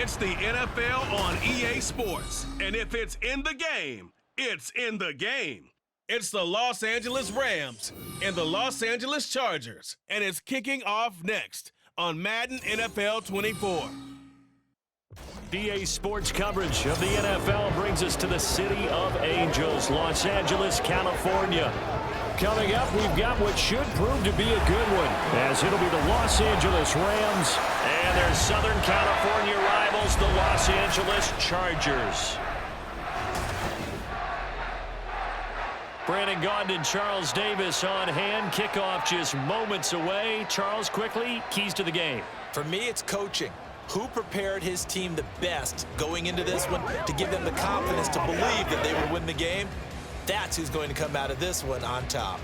It's the NFL on EA Sports. And if it's in the game, it's in the game. It's the Los Angeles Rams and the Los Angeles Chargers. And it's kicking off next on Madden NFL 24. EA Sports coverage of the NFL brings us to the City of Angels, Los Angeles, California. Coming up, we've got what should prove to be a good one, as it'll be the Los Angeles Rams and their Southern California rivals, the Los Angeles Chargers. Brandon Gaudin and Charles Davis on hand. Kickoff just moments away. Charles, quickly, keys to the game. For me, it's coaching. Who prepared his team the best going into this one to give them the confidence to believe that they would win the game? That's who's going to come out of this one on top.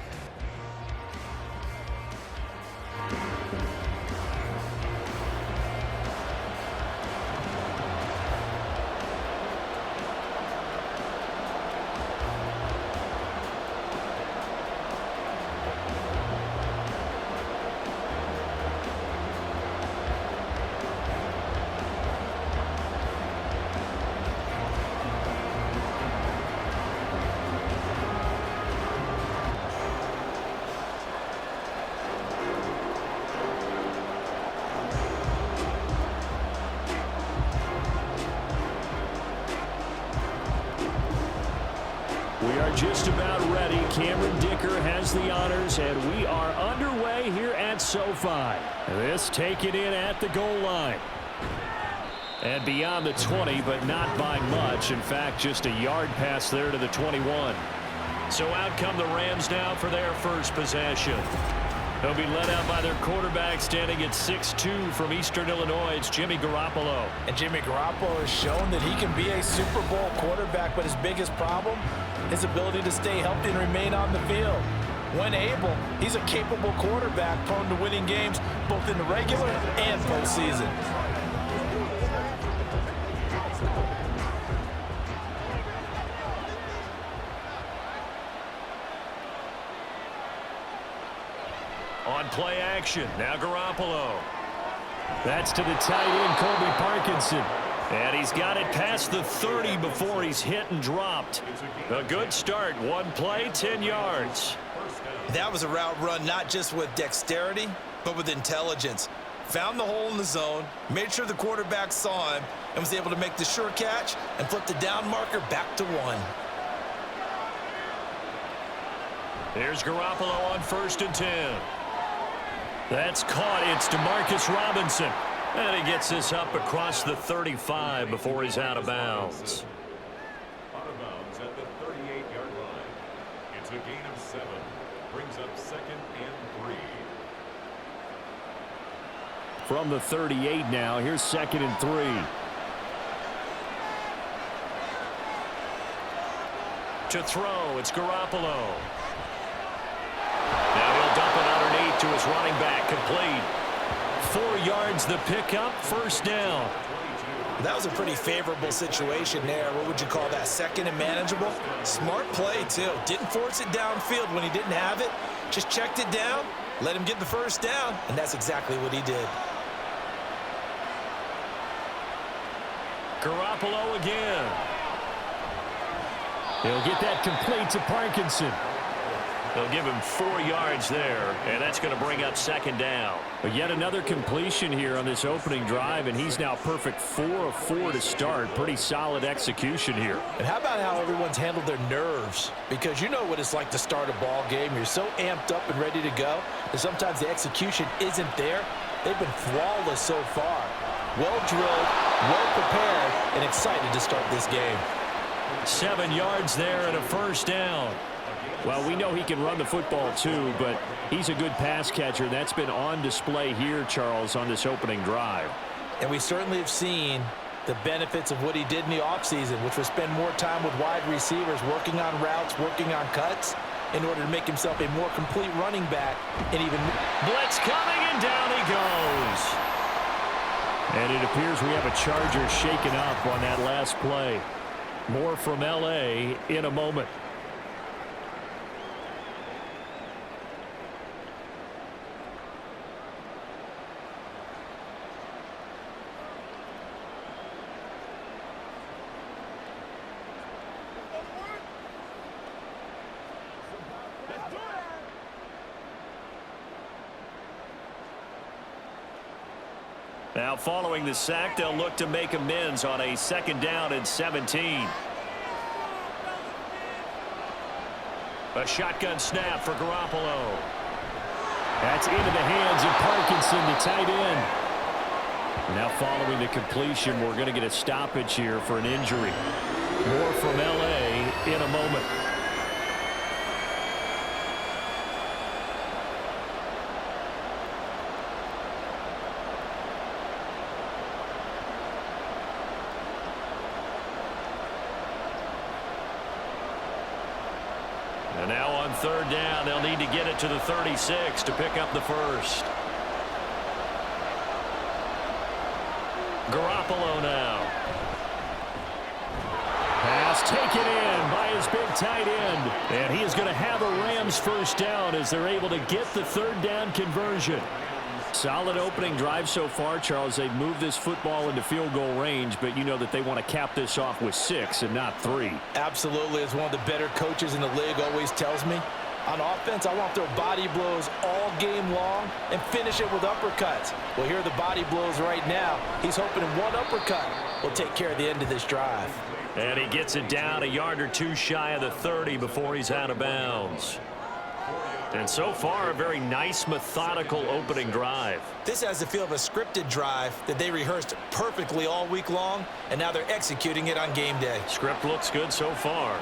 We are just about ready. Cameron Dicker has the honors, and we are underway here at SoFi. This taken in at the goal line. And beyond the 20, but not by much. In fact, just a yard pass there to the 21. So out come the Rams now for their first possession. They'll be led out by their quarterback standing at 6'2" from Eastern Illinois. It's Jimmy Garoppolo. And Jimmy Garoppolo has shown that he can be a Super Bowl quarterback, but his biggest problem, his ability to stay healthy and remain on the field. When able, he's a capable quarterback prone to winning games both in the regular and postseason. On play action, now Garoppolo. That's to the tight end, Colby Parkinson. And he's got it past the 30 before he's hit and dropped. A good start. One play, 10 yards. That was a route run not just with dexterity, but with intelligence. Found the hole in the zone, made sure the quarterback saw him, and was able to make the sure catch and flip the down marker back to 1. There's Garoppolo on 1st and 10. That's caught. It's DeMarcus Robinson. And he gets this up across the 35 before he's out of bounds. Out of bounds at the 38-yard line. It's a gain of 7. Brings up 2nd and 3. From the 38 now, here's 2nd and 3. To throw, it's Garoppolo. Now he'll dump it underneath to his running back, complete. 4 yards the pickup, 1st down. That was a pretty favorable situation there. What would you call that? 2nd and manageable? Smart play, too. Didn't force it downfield when he didn't have it. Just checked it down, let him get the 1st down, and that's exactly what he did. Garoppolo again. He'll get that complete to Parkinson. They'll give him 4 yards there, and that's going to bring up 2nd down. But yet another completion here on this opening drive, and he's now perfect 4 of 4 to start. Pretty solid execution here. And how about how everyone's handled their nerves? Because you know what it's like to start a ball game. You're so amped up and ready to go, and sometimes the execution isn't there. They've been flawless so far. Well drilled, well prepared, and excited to start this game. 7 yards there and a 1st down. Well, we know he can run the football too, but he's a good pass catcher. That's been on display here, Charles, on this opening drive. And we certainly have seen the benefits of what he did in the offseason, which was spend more time with wide receivers, working on routes, working on cuts, in order to make himself a more complete running back. And even blitz coming, and down he goes. And it appears we have a Charger shaken up on that last play. More from L.A. in a moment. Now following the sack, they'll look to make amends on a 2nd down and 17. A shotgun snap for Garoppolo. That's into the hands of Parkinson, the tight end. Now following the completion, we're going to get a stoppage here for an injury. More from L.A. in a moment. And now on 3rd down, they'll need to get it to the 36 to pick up the first. Garoppolo now. Pass taken in by his big tight end. And he is going to have a Rams first down as they're able to get the 3rd down conversion. Solid opening drive so far, Charles. They've moved this football into field goal range, but you know that they want to cap this off with 6 and not 3. Absolutely. As one of the better coaches in the league always tells me, on offense, I want to throw body blows all game long and finish it with uppercuts. Well, here are the body blows right now. He's hoping one uppercut will take care of the end of this drive. And he gets it down a yard or 2 shy of the 30 before he's out of bounds. And so far, a very nice, methodical opening drive. This has the feel of a scripted drive that they rehearsed perfectly all week long, and now they're executing it on game day. Script looks good so far.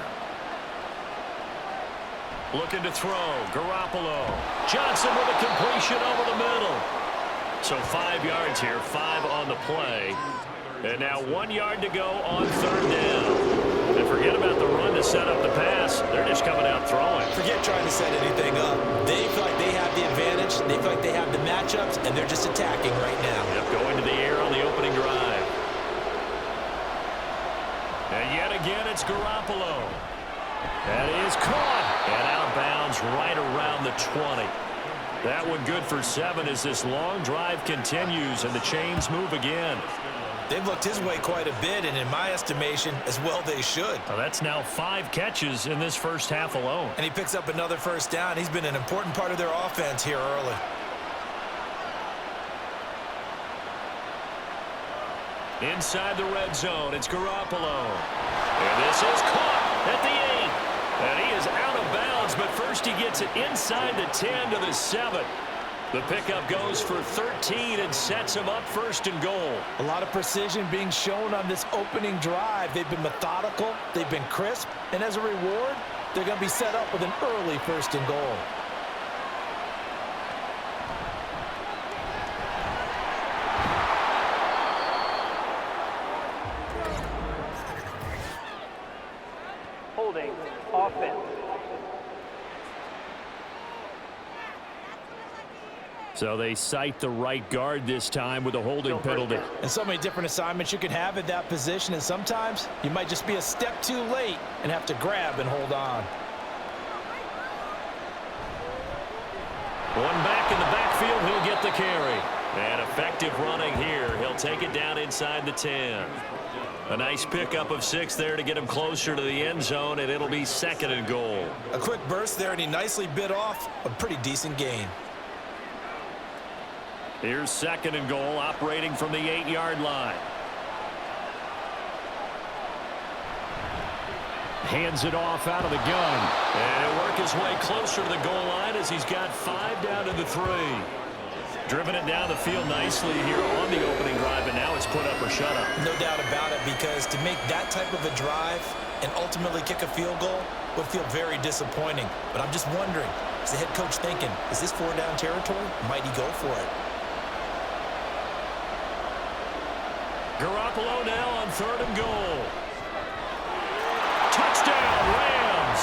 Looking to throw. Garoppolo. Johnson with a completion over the middle. So 5 yards here, 5 on the play. And now 1 yard to go on 3rd down. And forget about the run to set up the pass. They're just coming out throwing. Forget trying to set anything up. They feel like they have the advantage. They feel like they have the matchups, and they're just attacking right now. Yep, going to the air on the opening drive. And yet again, it's Garoppolo. That is caught. And out of bounds right around the 20. That one good for 7 as this long drive continues and the chains move again. They've looked his way quite a bit, and in my estimation, as well they should. Well, that's now 5 catches in this first half alone. And he picks up another first down. He's been an important part of their offense here early. Inside the red zone, it's Garoppolo. And this is caught at the 8. And he is out of bounds, but first he gets it inside the 10 to the 7. The pickup goes for 13 and sets him up 1st and goal. A lot of precision being shown on this opening drive. They've been methodical, they've been crisp, and as a reward, they're going to be set up with an early 1st and goal. Holding offense. So they cite the right guard this time with a holding penalty. And so many different assignments you can have at that position, and sometimes you might just be a step too late and have to grab and hold on. One back in the backfield, he'll get the carry. And effective running here. He'll take it down inside the 10. A nice pickup of 6 there to get him closer to the end zone, and it'll be 2nd and goal. A quick burst there, and he nicely bit off a pretty decent gain. Here's 2nd and goal, operating from the 8-yard line. Hands it off out of the gun. And he'll work his way closer to the goal line as he's got 5 down to the 3. Driven it down the field nicely here on the opening drive, and now it's put up or shut up. No doubt about it, because to make that type of a drive and ultimately kick a field goal would feel very disappointing. But I'm just wondering, is the head coach thinking, is this 4-down territory? Might he go for it? Garoppolo now on 3rd and goal. Touchdown, Rams.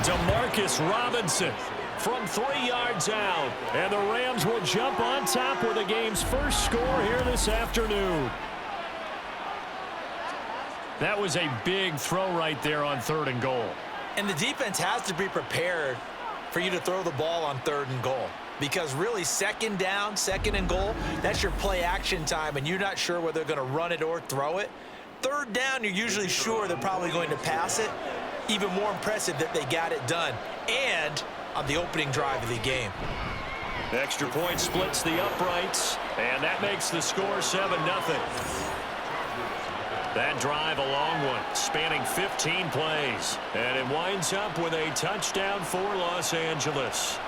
DeMarcus Robinson from 3 yards out. And the Rams will jump on top with the game's first score here this afternoon. That was a big throw right there on 3rd and goal. And the defense has to be prepared for you to throw the ball on 3rd and goal. Because really, 2nd down, 2nd and goal, that's your play action time, and you're not sure whether they're going to run it or throw it. 3rd down, you're usually sure they're probably going to pass it. Even more impressive that they got it done, and on the opening drive of the game. Extra point splits the uprights, and that makes the score 7-0. That drive, a long one, spanning 15 plays. And it winds up with a touchdown for Los Angeles.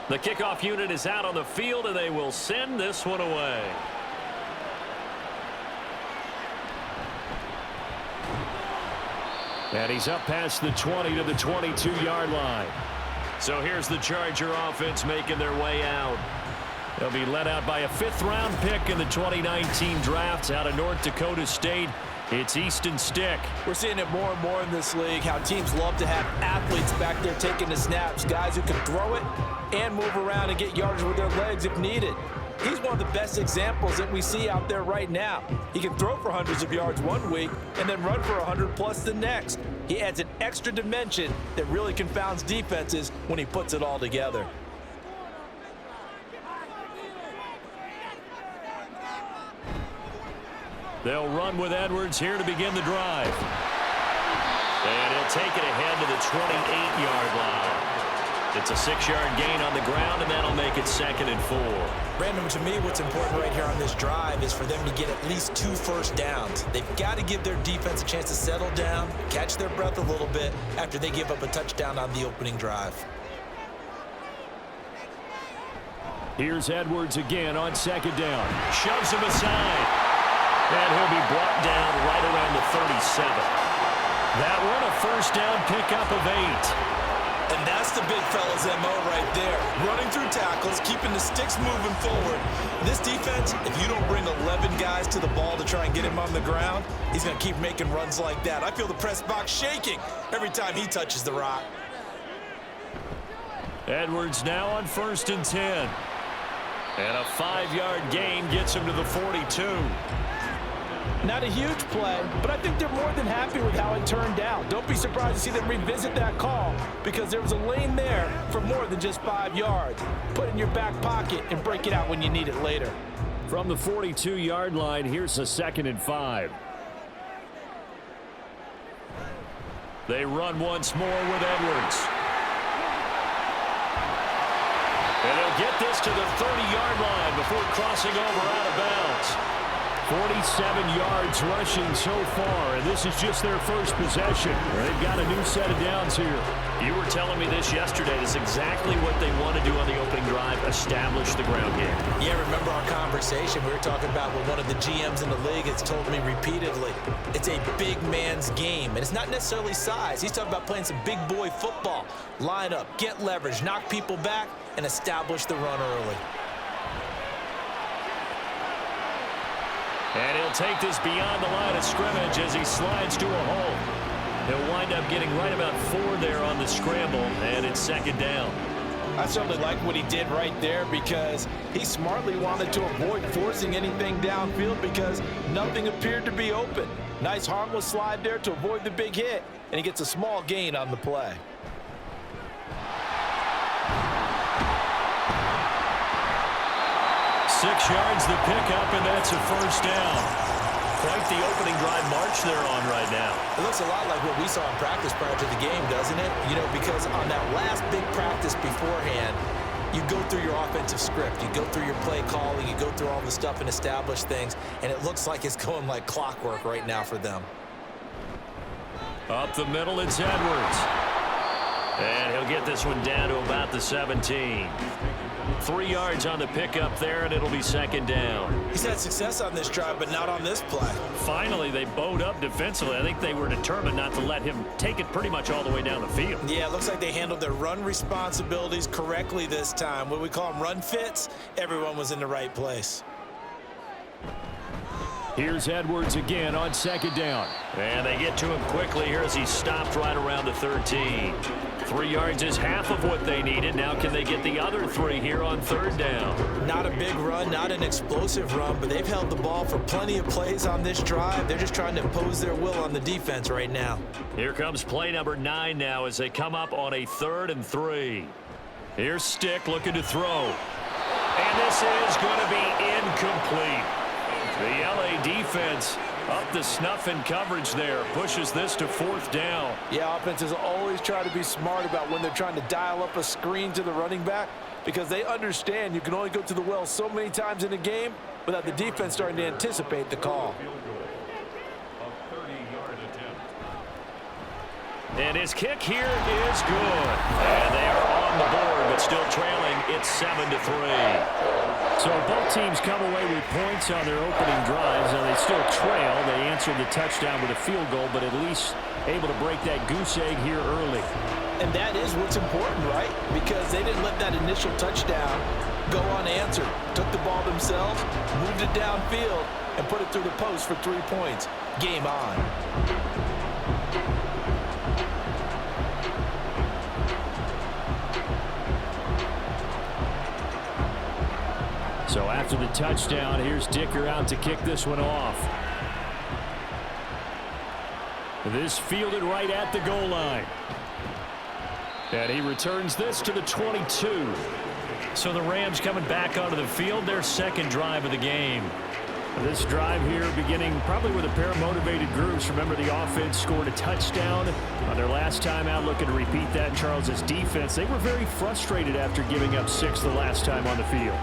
The kickoff unit is out on the field, and they will send this one away. And he's up past the 20 to the 22-yard line. So here's the Charger offense making their way out. They'll be led out by a fifth-round pick in the 2019 draft out of North Dakota State. It's Easton Stick. We're seeing it more and more in this league, how teams love to have athletes back there taking the snaps, guys who can throw it and move around and get yardage with their legs if needed. He's one of the best examples that we see out there right now. He can throw for hundreds of yards one week and then run for 100+ the next. He adds an extra dimension that really confounds defenses when he puts it all together. They'll run with Edwards here to begin the drive. And he'll take it ahead to the 28-yard line. It's a 6-yard gain on the ground, and that'll make it 2nd and 4. Brandon, to me, what's important right here on this drive is for them to get at least 2 first downs. They've got to give their defense a chance to settle down, catch their breath a little bit after they give up a touchdown on the opening drive. Here's Edwards again on 2nd down. Shoves him aside. And he'll be brought down right around the 37. That one a first down pickup of 8. And that's the big fella's MO right there. Running through tackles, keeping the sticks moving forward. This defense, if you don't bring 11 guys to the ball to try and get him on the ground, he's going to keep making runs like that. I feel the press box shaking every time he touches the rock. Edwards now on 1st and 10. And a 5-yard gain gets him to the 42. Not a huge play, but I think they're more than happy with how it turned out. Don't be surprised to see them revisit that call because there was a lane there for more than just 5 yards. Put it in your back pocket and break it out when you need it later. From the 42-yard line, here's a 2nd and 5. They run once more with Edwards. And they'll get this to the 30-yard line before crossing over out of bounds. 47 yards rushing so far, and this is just their first possession. They've got a new set of downs here. You were telling me this yesterday. This is exactly what they want to do on the opening drive, establish the ground game. Yeah, remember our conversation we were talking about with one of the GMs in the league has told me repeatedly, it's a big man's game, and it's not necessarily size. He's talking about playing some big boy football. Line up, get leverage, knock people back, and establish the run early. And he'll take this beyond the line of scrimmage as he slides to a hole. He'll wind up getting right about 4 there on the scramble, and it's 2nd down. I certainly like what he did right there because he smartly wanted to avoid forcing anything downfield because nothing appeared to be open. Nice harmless slide there to avoid the big hit, and he gets a small gain on the play. Six yards the pickup, and that's a first down. Quite the opening drive march they're on right now. It looks a lot like what we saw in practice prior to the game, doesn't it? You know, because on that last big practice beforehand, you go through your offensive script. You go through your play calling. You go through all the stuff and establish things, and it looks like it's going like clockwork right now for them. Up the middle, it's Edwards. And he'll get this one down to about the 17. 3 yards on the pickup there, and it'll be 2nd down. He's had success on this drive, but not on this play. Finally, they bowed up defensively. I think they were determined not to let him take it pretty much all the way down the field. Yeah, it looks like they handled their run responsibilities correctly this time. What we call them run fits, everyone was in the right place. Here's Edwards again on 2nd down. And they get to him quickly here as he stopped right around the 13. 3 yards is half of what they needed. Now can they get the other 3 here on 3rd down? Not a big run, not an explosive run, but they've held the ball for plenty of plays on this drive. They're just trying to impose their will on the defense right now. Here comes play number 9 now as they come up on a 3rd and 3. Here's Stick looking to throw. And this is going to be incomplete. The LA defense up the snuff in coverage there. Pushes this to 4th down. Yeah, offenses always try to be smart about when they're trying to dial up a screen to the running back because they understand you can only go to the well so many times in a game without the defense starting to anticipate the call. And his kick here is good. And they are on the board, but still trailing. It's 7-3. So both teams come away with points on their opening drives. Now they still trail. They answered the touchdown with a field goal, but at least able to break that goose egg here early. And that is what's important, right? Because they didn't let that initial touchdown go unanswered. Took the ball themselves, moved it downfield, and put it through the post for 3 points. Game on. So after the touchdown, here's Dicker out to kick this one off. This fielded right at the goal line. And he returns this to the 22. So the Rams coming back onto the field, their 2nd drive of the game. This drive here beginning probably with a pair of motivated groups. Remember, the offense scored a touchdown on their last time out, looking to repeat that. Charles's defense, they were very frustrated after giving up 6 the last time on the field.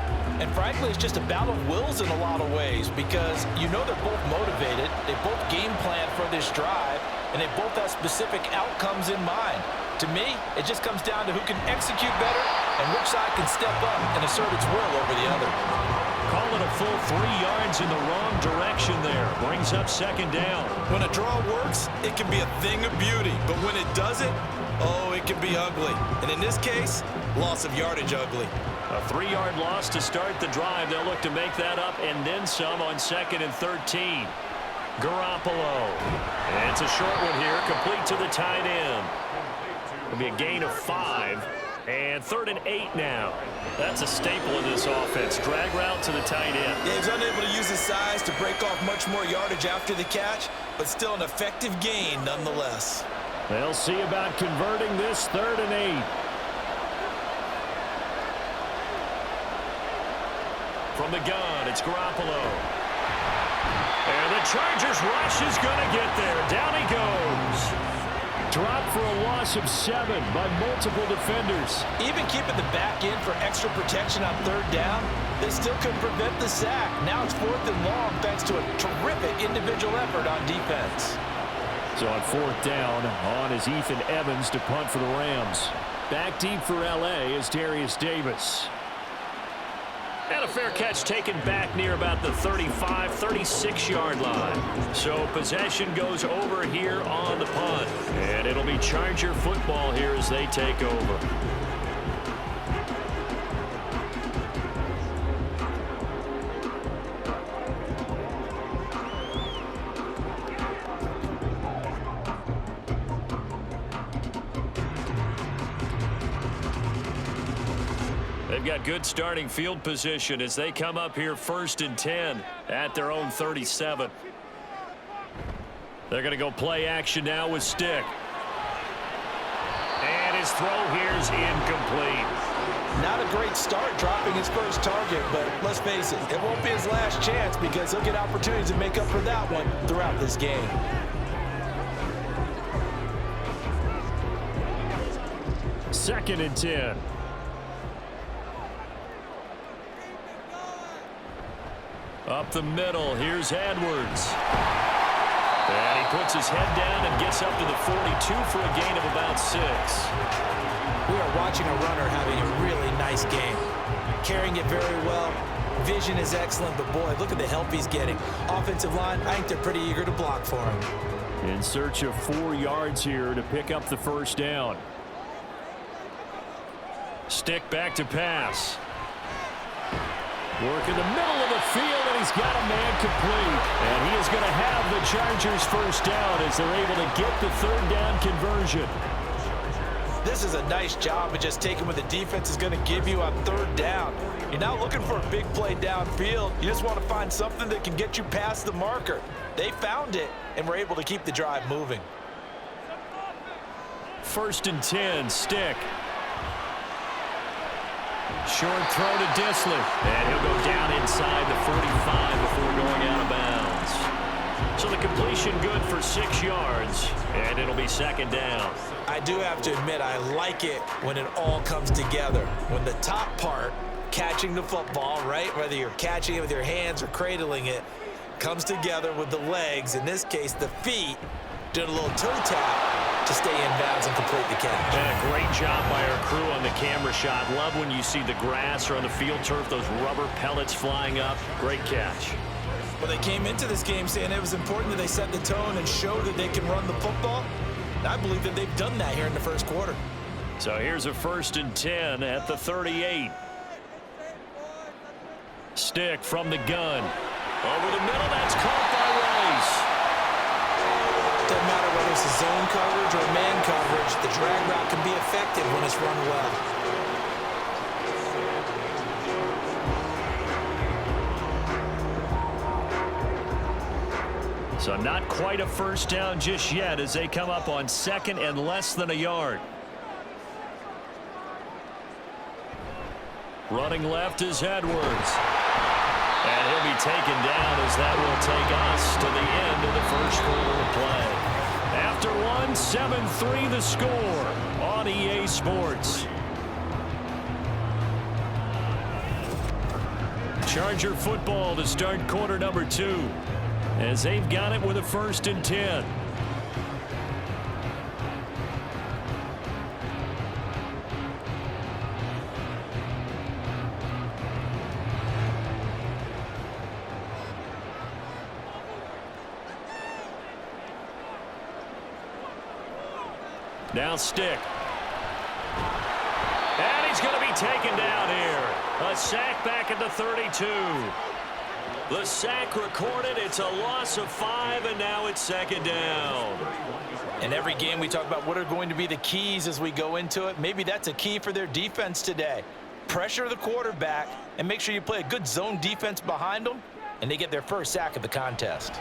And frankly, it's just a battle of wills in a lot of ways because you know they're both motivated. They both game plan for this drive, and they both have specific outcomes in mind. To me, it just comes down to who can execute better and which side can step up and assert its will over the other. Call it a full 3 yards in the wrong direction there. Brings up 2nd down. When a draw works, it can be a thing of beauty. But when it doesn't, oh, it can be ugly. And in this case, loss of yardage ugly. A 3-yard loss to start the drive. They'll look to make that up and then some on 2nd and 13. Garoppolo. And it's a short one here, complete to the tight end. It'll be a gain of 5. And 3rd and 8 now. That's a staple of this offense. Drag route to the tight end. Yeah, he's unable to use his size to break off much more yardage after the catch, but still an effective gain nonetheless. They'll see about converting this 3rd and 8. From the gun, it's Garoppolo. And the Chargers rush is going to get there. Down he goes. Dropped for a loss of 7 by multiple defenders. Even keeping the back in for extra protection on 3rd down, they still couldn't prevent the sack. Now it's 4th and long thanks to a terrific individual effort on defense. So on 4th down, on is Ethan Evans to punt for the Rams. Back deep for LA is Darius Davis. And a fair catch taken back near about the 35, 36-yard line. So possession goes over here on the punt. And it'll be Charger football here as they take over. They've got good starting field position as they come up here 1st and 10 at their own 37. They're going to go play action now with Stick. And his throw here is incomplete. Not a great start dropping his first target, but let's face it, it won't be his last chance because he'll get opportunities to make up for that one throughout this game. Second and 10. Up the middle, here's Edwards. And he puts his head down and gets up to the 42 for a gain of about 6. We are watching a runner having a really nice game. Carrying it very well. Vision is excellent, but boy, look at the help he's getting. Offensive line, I think they're pretty eager to block for him. In search of 4 yards here to pick up the 1st down. Stick back to pass. Work in the middle of the field, and he's got a man complete. And he is going to have the Chargers 1st down as they're able to get the 3rd down conversion. This is a nice job of just taking what the defense is going to give you on third down. You're not looking for a big play downfield. You just want to find something that can get you past the marker. They found it and were able to keep the drive moving. 1st and 10, Stick. Short throw to Disley. And he'll go down inside the 45 before going out of bounds. So the completion good for 6 yards, and it'll be 2nd down. I do have to admit, I like it when it all comes together. When the top part, catching the football, right, whether you're catching it with your hands or cradling it, comes together with the legs, in this case the feet, doing a little toe tap to stay in bounds and complete the catch. And a great job by our crew on the camera shot. Love when you see the grass or on the field turf, those rubber pellets flying up. Great catch. Well, they came into this game saying it was important that they set the tone and show that they can run the football. And I believe that they've done that here in the first quarter. So here's a 1st and 10 at the 38. Stick from the gun. Over the middle, that's caught by Rice. Doesn't matter whether it's a zone coverage or man coverage, the drag route can be effective when it's run well. So not quite a 1st down just yet as they come up on 2nd and less than a yard. Running left is Edwards. And he'll be taken down as that will take us to the end of the first quarter of play. After one, 7-3 the score on EA Sports. Charger football to start quarter number 2. As they've got it with a 1st and 10. Now Stick. And he's going to be taken down here. A sack back at the 32. The sack recorded. It's a loss of 5, and now it's 2nd down. In every game we talk about what are going to be the keys as we go into it. Maybe that's a key for their defense today. Pressure the quarterback and make sure you play a good zone defense behind them, and they get their first sack of the contest.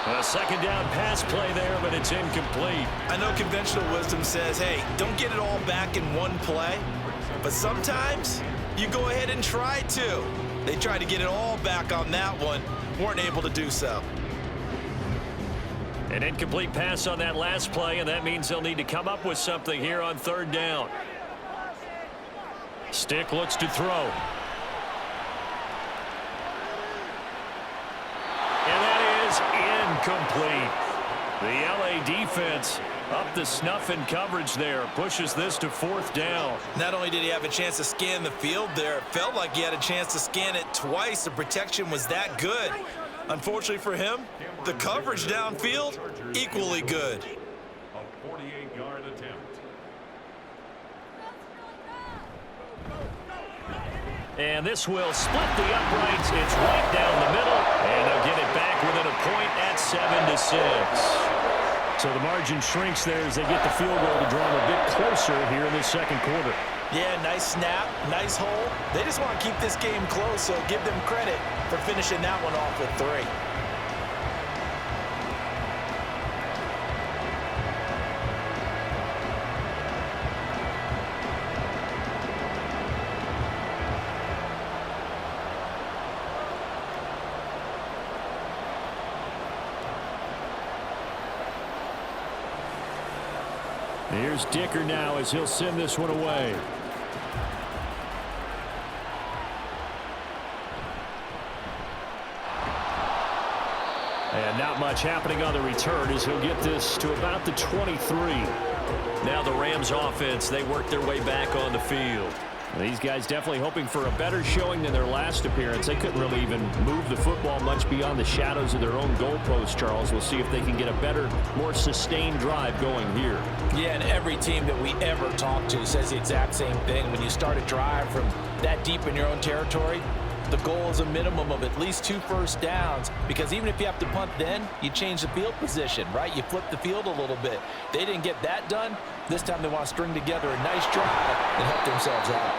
A 2nd down pass play there, but it's incomplete. I know conventional wisdom says, hey, don't get it all back in one play, but sometimes you go ahead and try to. They tried to get it all back on that one, weren't able to do so. An incomplete pass on that last play, and that means they'll need to come up with something here on 3rd down. Stick looks to throw. And that is incomplete. The LA defense up the snuff in coverage there. Pushes this to 4th down. Not only did he have a chance to scan the field there, it felt like he had a chance to scan it twice. The protection was that good. Unfortunately for him, the coverage downfield, equally good. A 48-yard attempt. And this will split the uprights. It's right down the middle. And they'll get it back within a point at 7-6. So the margin shrinks there as they get the field goal to draw them a bit closer here in the 2nd quarter. Yeah, nice snap, nice hole. They just want to keep this game close, so give them credit for finishing that one off with 3. Here's Dicker now as he'll send this one away. And not much happening on the return as he'll get this to about the 23. Now the Rams offense, they work their way back on the field. These guys definitely hoping for a better showing than their last appearance. They couldn't really even move the football much beyond the shadows of their own goalpost, Charles. We'll see if they can get a better, more sustained drive going here. Yeah, and every team that we ever talk to says the exact same thing. When you start a drive from that deep in your own territory, The goal is a minimum of at least 2 first downs, because even if you have to punt then, you change the field position, right? You flip the field a little bit. They didn't get that done. This time they want to string together a nice drive and help themselves out.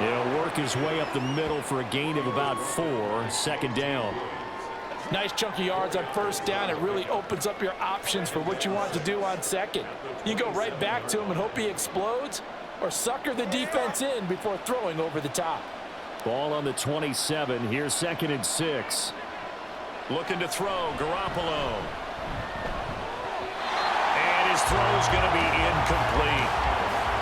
He'll work his way up the middle for a gain of about 4, second down. Nice chunk of yards on first down. It really opens up your options for what you want to do on second. You go right back to him and hope he explodes, or sucker the defense in before throwing over the top. Ball on the 27. Here's 2nd and 6. Looking to throw, Garoppolo. And his throw's going to be incomplete.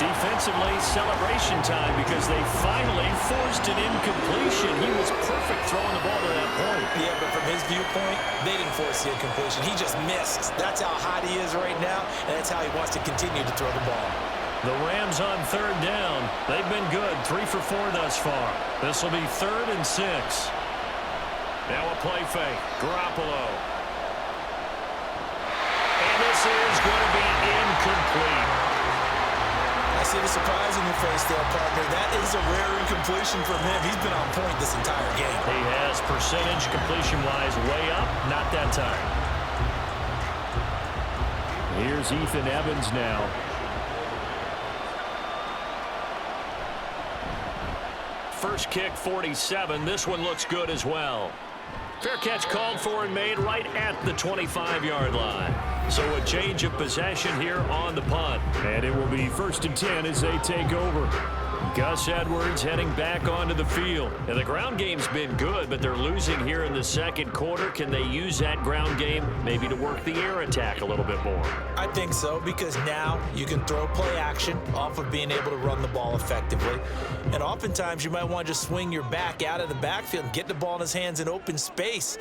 Defensively, celebration time because they finally forced an incompletion. He was perfect throwing the ball to that point. Yeah, but from his viewpoint, they didn't force the incompletion. He just missed. That's how hot he is right now, and that's how he wants to continue to throw the ball. The Rams on 3rd down. They've been good, 3 for 4 thus far. This will be 3rd and 6. Now a play fake. Garoppolo. And this is going to be incomplete. I see the surprise in your face there, partner. That is a rare incompletion from him. He's been on point this entire game. He has percentage completion-wise way up. Not that time. Here's Ethan Evans now. First kick, 47. This one looks good as well. Fair catch called for and made right at the 25-yard line. So a change of possession here on the punt. And it will be 1st and 10 as they take over. Gus Edwards heading back onto the field. Now, the ground game's been good, but they're losing here in the 2nd quarter. Can they use that ground game maybe to work the air attack a little bit more? I think so, because now you can throw play action off of being able to run the ball effectively. And oftentimes you might want to just swing your back out of the backfield and get the ball in his hands in open space.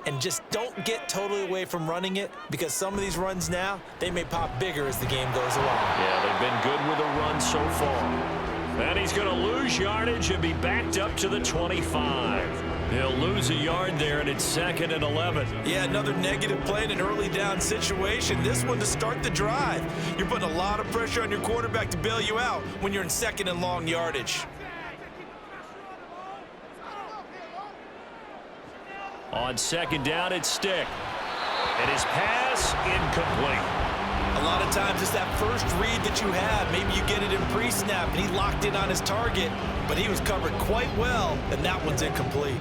And just don't get totally away from running it, because some of these runs now, they may pop bigger as the game goes along. Yeah, they've been good with a run so far. And he's going to lose yardage and be backed up to the 25. He'll lose a yard there, and it's 2nd and 11. Yeah, another negative play in an early down situation. This one to start the drive. You're putting a lot of pressure on your quarterback to bail you out when you're in 2nd and long yardage. On 2nd down, it's Stick. And his pass, incomplete. A lot of times it's that first read that you have. Maybe you get it in pre-snap, and he locked in on his target, but he was covered quite well, and that one's incomplete.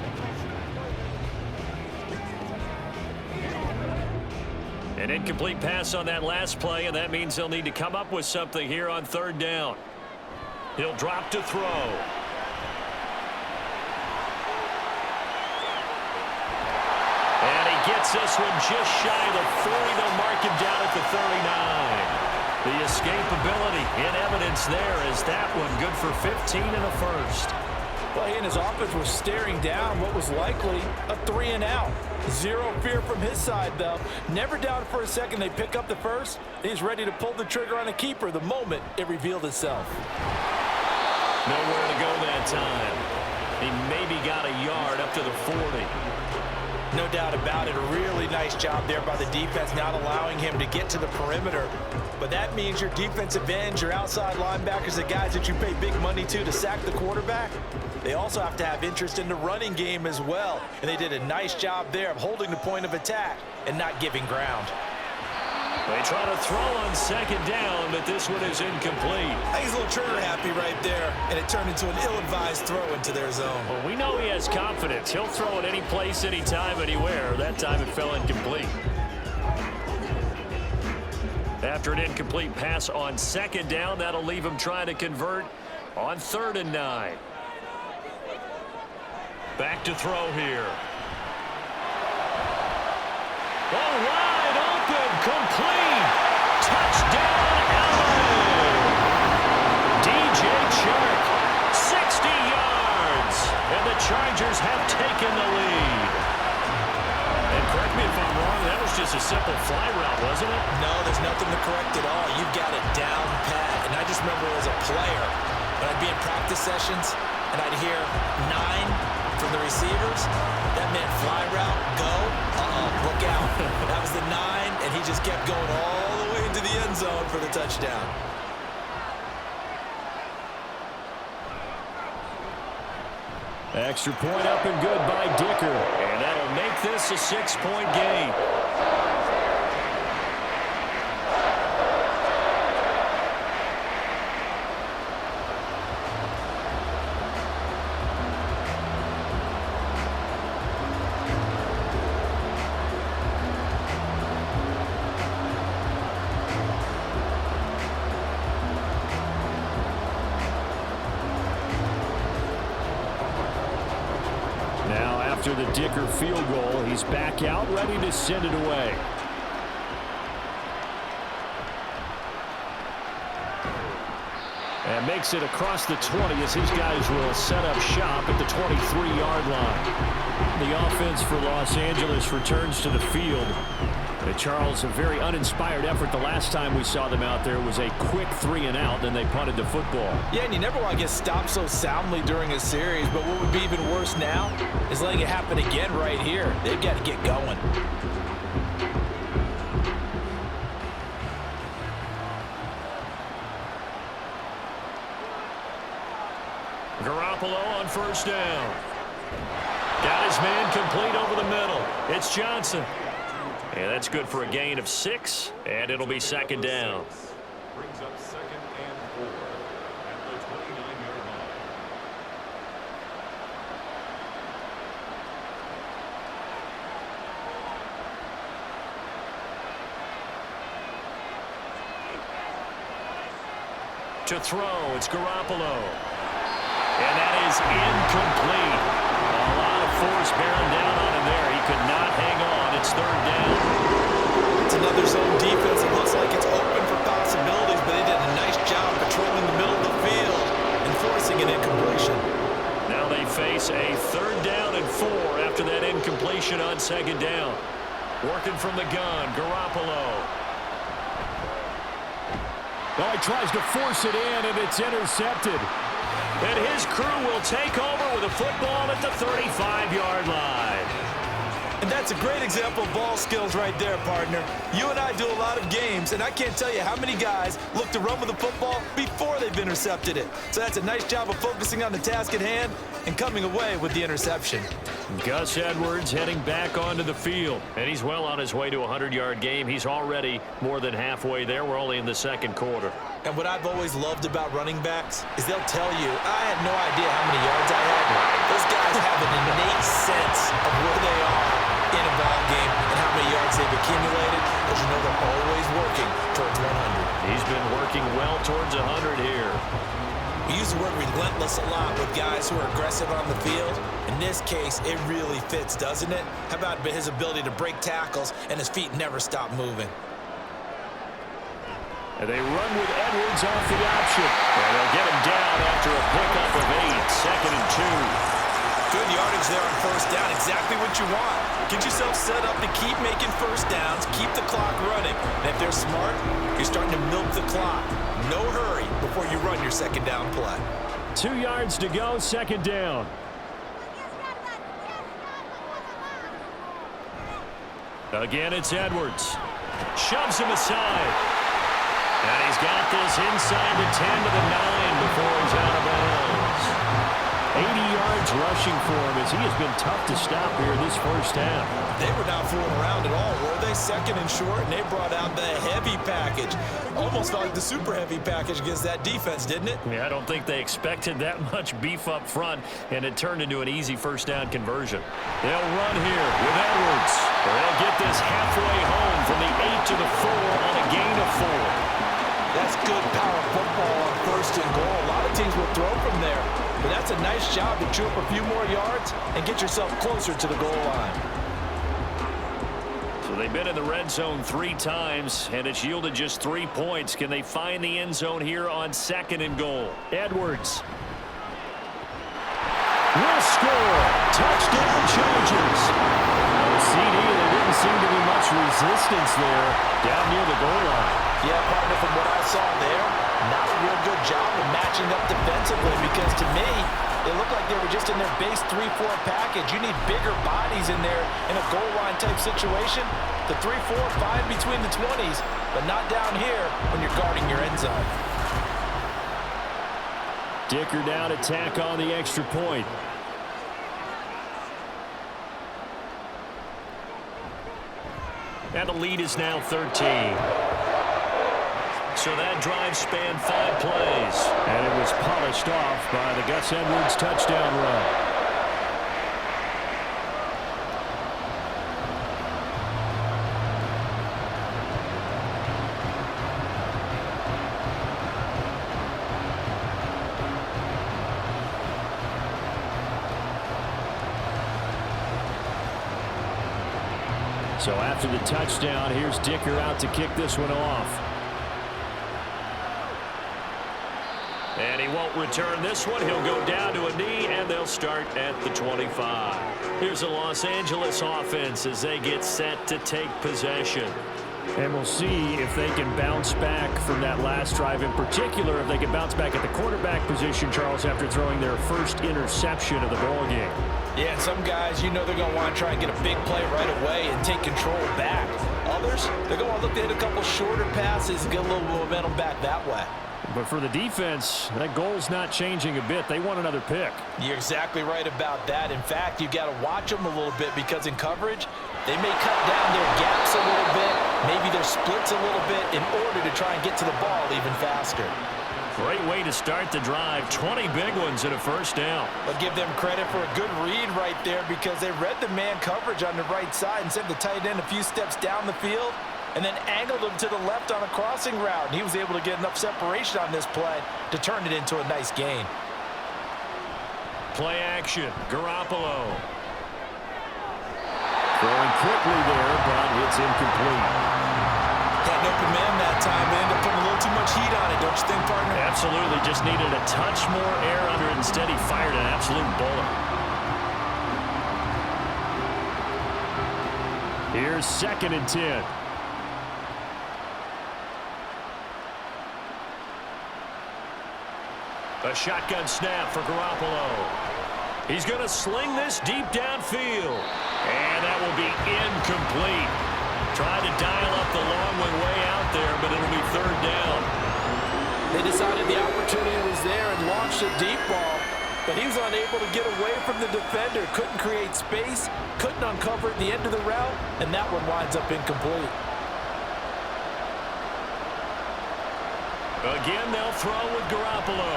An incomplete pass on that last play, and that means they'll need to come up with something here on 3rd down. He'll drop to throw. Gets this one just shy of the 40. They'll mark him down at the 39. The escapability in evidence there as that one good for 15 and a first. Well, he and his offense were staring down what was likely a 3-and-out. Zero fear from his side, though. Never doubted for a second they pick up the first. He's ready to pull the trigger on a keeper the moment it revealed itself. Nowhere to go that time. He maybe got a yard up to the 40. No doubt about it. A really nice job there by the defense, not allowing him to get to the perimeter. But that means your defensive ends, your outside linebackers, the guys that you pay big money to sack the quarterback, they also have to have interest in the running game as well. And they did a nice job there of holding the point of attack and not giving ground. They try to throw on 2nd down, but this one is incomplete. I think he's a little trigger happy right there, and it turned into an ill-advised throw into their zone. Well, we know he has confidence. He'll throw it any place, anytime, anywhere. That time it fell incomplete. After an incomplete pass on 2nd down, that'll leave him trying to convert on 3rd and 9. Back to throw here. Oh, wide open, complete. Touchdown, LA. DJ Chark, 60 yards. And the Chargers have taken the lead. And correct me if I'm wrong, that was just a simple fly route, wasn't it? No, there's nothing to correct at all. You've got it down pat. And I just remember as a player, when I'd be in practice sessions, and I'd hear 9 from the receivers, that meant fly route, go, look out. That was the 9, and he just kept going all the way into the end zone for the touchdown. Extra point up and good by Dicker. And that'll make this a 6-point game. After the Dicker field goal, he's back out, ready to send it away. And makes it across the 20 as his guys will set up shop at the 23-yard line. The offense for Los Angeles returns to the field. Charles, a very uninspired effort the last time we saw them out there was a quick 3-and-out, then they punted the football. Yeah, and you never want to get stopped so soundly during a series, but what would be even worse now is letting it happen again right here. They've got to get going. Garoppolo on first down. Got his man complete over the middle. It's Johnson. And that's good for a gain of 6, and it'll be second down. Brings up 2nd and 4 at the 29-yard line. To throw, it's Garoppolo. And that is incomplete. A lot of force bearing down on him there. He could not hang on. It's 3rd down. It's another zone defense. It looks like it's open for possibilities, but they did a nice job patrolling the middle of the field and forcing an incompletion. Now they face a 3rd down and 4 after that incompletion on 2nd down. Working from the gun, Garoppolo. Oh, he tries to force it in, and it's intercepted. And his crew will take over with a football at the 35-yard line. And that's a great example of ball skills right there, partner. You and I do a lot of games, and I can't tell you how many guys look to run with the football before they've intercepted it. So that's a nice job of focusing on the task at hand and coming away with the interception. Gus Edwards heading back onto the field, and he's well on his way to a 100-yard game. He's already more than halfway there. We're only in the 2nd quarter. And what I've always loved about running backs is they'll tell you, I had no idea how many yards I had. Those guys have an innate sense of where they are in a ball game and how many yards they've accumulated, because you know they're always working towards 100. He's been working well towards 100 here. We use the word relentless a lot with guys who are aggressive on the field. In this case, it really fits, doesn't it? How about his ability to break tackles and his feet never stop moving? And they run with Edwards off the option. And they'll get him down after a pickup of 8, 2nd and 2. Good yardage there on first down, exactly what you want. Get yourself set up to keep making first downs, keep the clock running. And if they're smart, you're starting to milk the clock. No hurry before you run your 2nd down play. 2 yards to go, 2nd down. Again, it's Edwards. Shoves him aside. And he's got this inside the 10 to the 9 before he's out of bounds. 80 yards rushing for him as he has been tough to stop here this first half. They were not fooling around at all, were they? 2nd and short, and they brought out the heavy package. Almost felt like the super heavy package against that defense, didn't it? Yeah, I don't think they expected that much beef up front, and it turned into an easy first down conversion. They'll run here with Edwards. They'll get this halfway home from the 8 to the 4 on a gain of 4. That's good power football on 1st and goal. A lot of teams will throw from there, but that's a nice job to chew up a few more yards and get yourself closer to the goal line. So they've been in the red zone 3 times, and it's yielded just 3 points. Can they find the end zone here on 2nd and goal? Edwards will score. Touchdown, Chargers. CD, there didn't seem to be much resistance there down near the goal line. Yeah, partner, from what I saw there, not a real good job of matching up defensively, because to me, it looked like they were just in their base 3-4 package. You need bigger bodies in there in a goal line type situation. The 3-4, fine between the 20s, but not down here when you're guarding your end zone. Dicker down to tack on the extra point. And the lead is now 13. So that drive spanned 5 plays. And it was polished off by the Gus Edwards touchdown run. So after the touchdown, here's Dicker out to kick this one off. And he won't return this one. He'll go down to a knee, and they'll start at the 25. Here's the Los Angeles offense as they get set to take possession. And we'll see if they can bounce back from that last drive. In particular, if they can bounce back at the quarterback position, Charles, after throwing their first interception of the ball game. Yeah, and some guys, you know they're going to want to try and get a big play right away and take control back. Others, they're going to want to look to hit a couple shorter passes and get a little momentum back that way. But for the defense, that goal's not changing a bit. They want another pick. You're exactly right about that. In fact, you've got to watch them a little bit because in coverage, they may cut down their gaps a little bit, maybe their splits a little bit in order to try and get to the ball even faster. Great way to start the drive. 20 big ones and a first down. But give them credit for a good read right there because they read the man coverage on the right side and sent the tight end a few steps down the field and then angled him to the left on a crossing route. And he was able to get enough separation on this play to turn it into a nice gain. Play action. Garoppolo. Throwing quickly there, but it's incomplete. Had an open man that time. They ended up putting a little too much heat on it, don't you think, partner? Absolutely. Just needed a touch more air under it. Instead, he fired an absolute bullet. Here's 2nd and 10. A shotgun snap for Garoppolo. He's going to sling this deep downfield. And that will be incomplete. Tried to dial up the long way out there, but it'll be 3rd down. They decided the opportunity was there and launched a deep ball, but he was unable to get away from the defender. Couldn't create space, couldn't uncover at the end of the route, and that one winds up incomplete. Again, they'll throw with Garoppolo.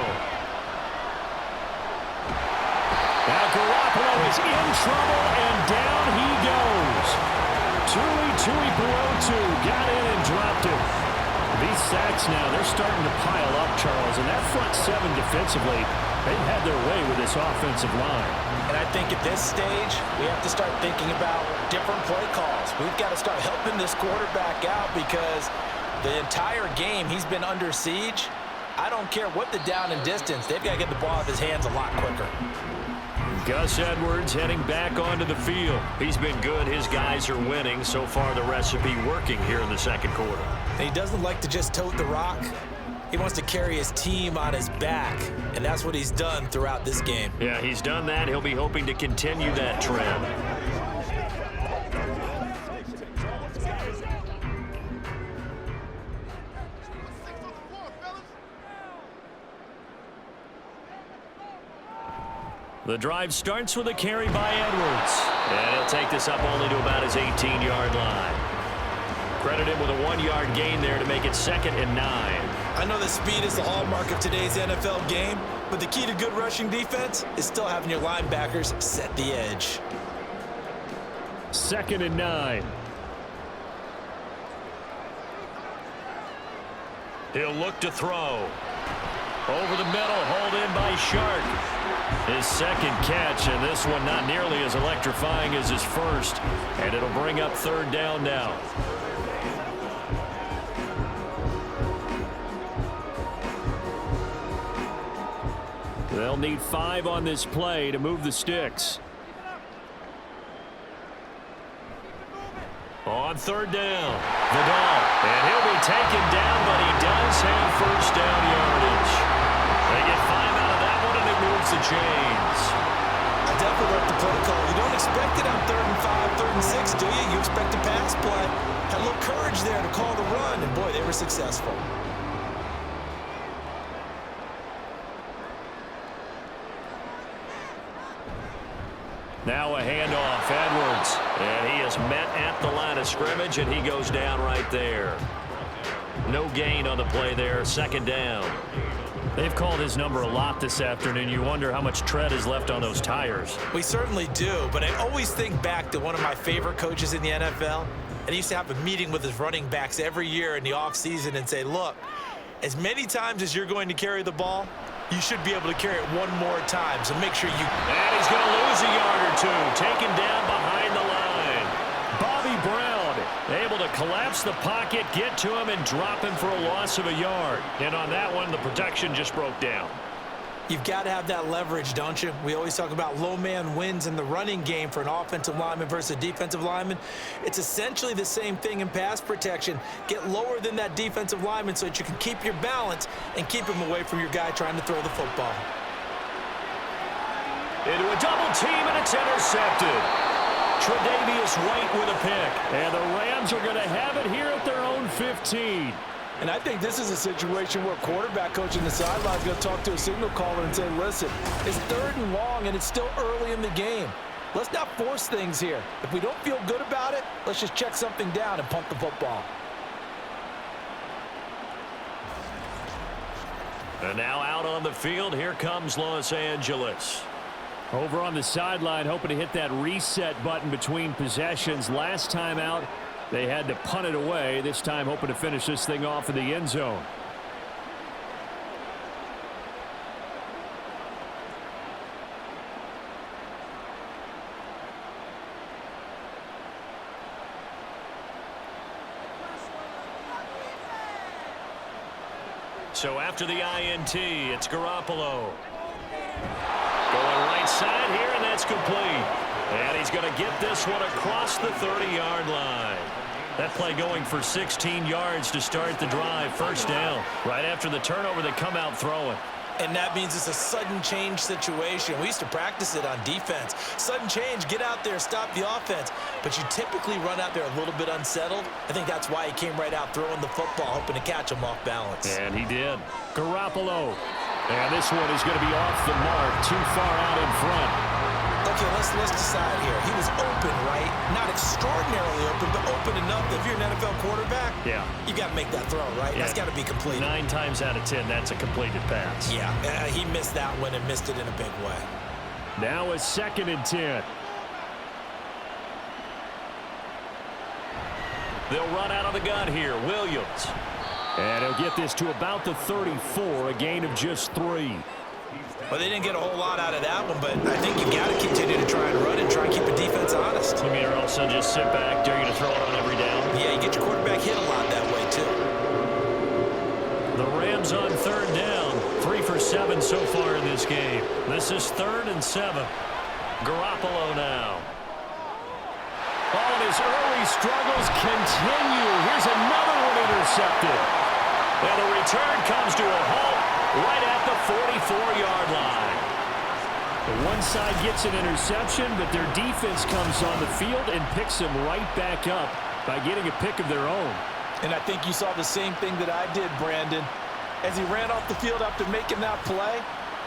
Now Garoppolo is in trouble, and down he goes. Tuipulotu got in and dropped it. These sacks now, they're starting to pile up, Charles, and that front 7 defensively, they've had their way with this offensive line. And I think at this stage, we have to start thinking about different play calls. We've got to start helping this quarterback out because the entire game he's been under siege. I don't care what the down and distance, they've got to get the ball out of his hands a lot quicker. Gus Edwards heading back onto the field. He's been good. His guys are winning. So far, the recipe working here in the 2nd quarter. And he doesn't like to just tote the rock. He wants to carry his team on his back, and that's what he's done throughout this game. Yeah, he's done that. He'll be hoping to continue that trend. The drive starts with a carry by Edwards. And he'll take this up only to about his 18-yard line. Credit him with a 1-yard gain there to make it 2nd and 9. I know that speed is the hallmark of today's NFL game, but the key to good rushing defense is still having your linebackers set the edge. 2nd and 9. He'll look to throw. Over the middle, hauled in by Shark. His 2nd catch, and this one not nearly as electrifying as his first. And it'll bring up 3rd down now. They'll need 5 on this play to move the sticks. On 3rd down, Vidal. And he'll be taken down, but he does have first down yardage. They get 5 out of that one, and it moves the chains. I definitely like the play call. You don't expect it on 3rd and 5, 3rd and 6, do you? You expect a pass play. Had a little courage there to call the run, and boy, they were successful. Now a handoff, Edwards. And he is met at the line of scrimmage, and he goes down right there. No gain on the play there, second down. They've called his number a lot this afternoon. You wonder how much tread is left on those tires. We certainly do, but I always think back to one of my favorite coaches in the NFL. And he used to have a meeting with his running backs every year in the offseason and say, look, as many times as you're going to carry the ball, you should be able to carry it one more time. So make sure you... And he's going to lose a yard or two. Taken down behind the line. Bobby Brown able to collapse the pocket, get to him, and drop him for a loss of a yard. And on that one, the protection just broke down. You've got to have that leverage, don't you? We always talk about low man wins in the running game for an offensive lineman versus a defensive lineman. It's essentially the same thing in pass protection. Get lower than that defensive lineman so that you can keep your balance and keep him away from your guy trying to throw the football. Into a double team, and it's intercepted. Tre'Davious White with a pick. And the Rams are going to have it here at their own 15. And I think this is a situation where quarterback coach in the sideline is going to talk to a signal caller and say, listen, it's 3rd and long, and it's still early in the game. Let's not force things here. If we don't feel good about it, let's just check something down and punt the football. And now out on the field, here comes Los Angeles. Over on the sideline, hoping to hit that reset button between possessions. Last time out, they had to punt it away. This time hoping to finish this thing off in the end zone. So after the INT, it's Garoppolo. Going right side here, and that's complete. And he's going to get this one across the 30-yard line. That play going for 16 yards to start the drive. First down. Right after the turnover, they come out throwing. And that means it's a sudden change situation. We used to practice it on defense. Sudden change, get out there, stop the offense. But you typically run out there a little bit unsettled. I think that's why he came right out throwing the football, hoping to catch him off balance. And he did. Garoppolo. And this one is going to be off the mark, too far out in front. Okay, let's decide here. He was open, right? Not extraordinarily open, but open enough that if you're an NFL quarterback, you got to make that throw, right? Yeah. That's got to be complete. 9 times out of 10, that's a completed pass. Yeah, he missed that one and missed it in a big way. Now a 2nd and 10. They'll run out of the gun here. Williams. And he'll get this to about the 34, a gain of just 3. Well, they didn't get a whole lot out of that one, but I think you got to continue to try and run and try and keep the defense honest. You mean, or also just sit back, dare you to throw it on every down? Yeah, you get your quarterback hit a lot that way, too. The Rams on 3rd down, 3 for 7 so far in this game. This is 3rd and 7. Garoppolo now. Oh, and his early struggles continue. Here's another one intercepted. And the return comes to a halt right at the 44-yard line. The one side gets an interception, but their defense comes on the field and picks them right back up by getting a pick of their own. And I think you saw the same thing that I did, Brandon. As he ran off the field after making that play,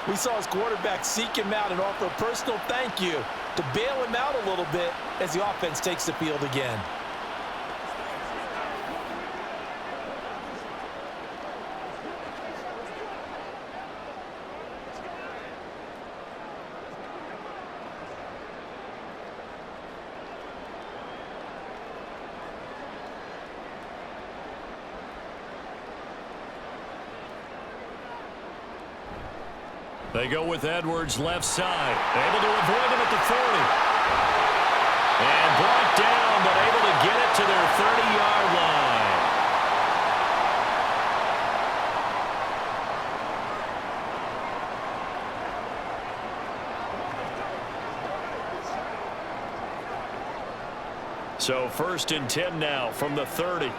we saw his quarterback seek him out and offer a personal thank you to bail him out a little bit as the offense takes the field again. They go with Edwards left side. Able to avoid him at the 40. And brought down, but able to get it to their 30-yard line. So 1st and 10 now from the 30.